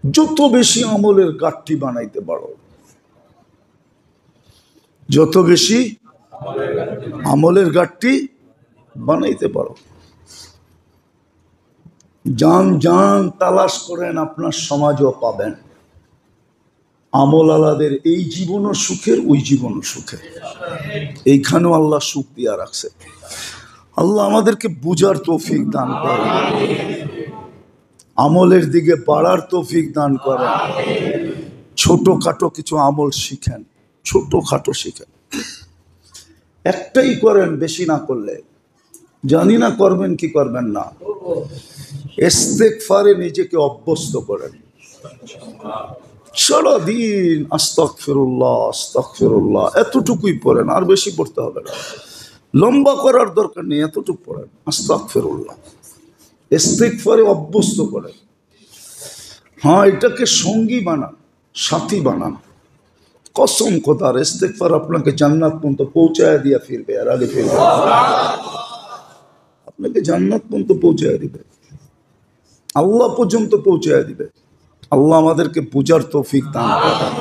যত বেশি আমলের গাঠটি বানাইতে পারো, যত বেশি আমলের গাঠটি বানাইতে পারো। জান জান তালাশ করেন, আপনার সমাজও পাবেন। আমল আলাদের এই জীবনও সুখের, ওই জীবনও সুখের। এইখানেও আল্লাহ সুখ দিয়া রাখছে। আল্লাহ আমাদেরকে বুঝার তৌফিক দান করেন, আমলের দিকে বাড়ার তৌফিক দান করেন। ছোটখাটো কিছু আমল শিখেন, ছোটখাটো শিখেন, একটাই করেন, বেশি না করলে। জানি না করবেন কি করবেন না, ইস্তেগফারে নিজেকে অভ্যস্ত করেন। সারাদিন আস্তাগফিরুল্লাহ আস্তাগফিরুল্লাহ এতটুকুই পড়েন, আর বেশি পড়তে হবে না। লম্বা করার দরকার নেই, এতটুকু পড়েন আস্তাগফিরুল্লাহ। ইস্তেগফারে অভ্যস্ত করেন। হ্যাঁ, এটাকে সঙ্গী বানান, সাথী বানান। কসম খোদার, ইস্তেগফার আপনাকে জান্নাত পর্যন্ত পৌঁছায় দিয়া ফিরবে, আর আগে ফিরবে, আপনাকে জান্নাত পর্যন্ত পৌঁছায় দিবে, আল্লাহ পর্যন্ত পৌঁছায় দিবে। আল্লাহ আমাদেরকে বুঝার তৌফিক দান করেন।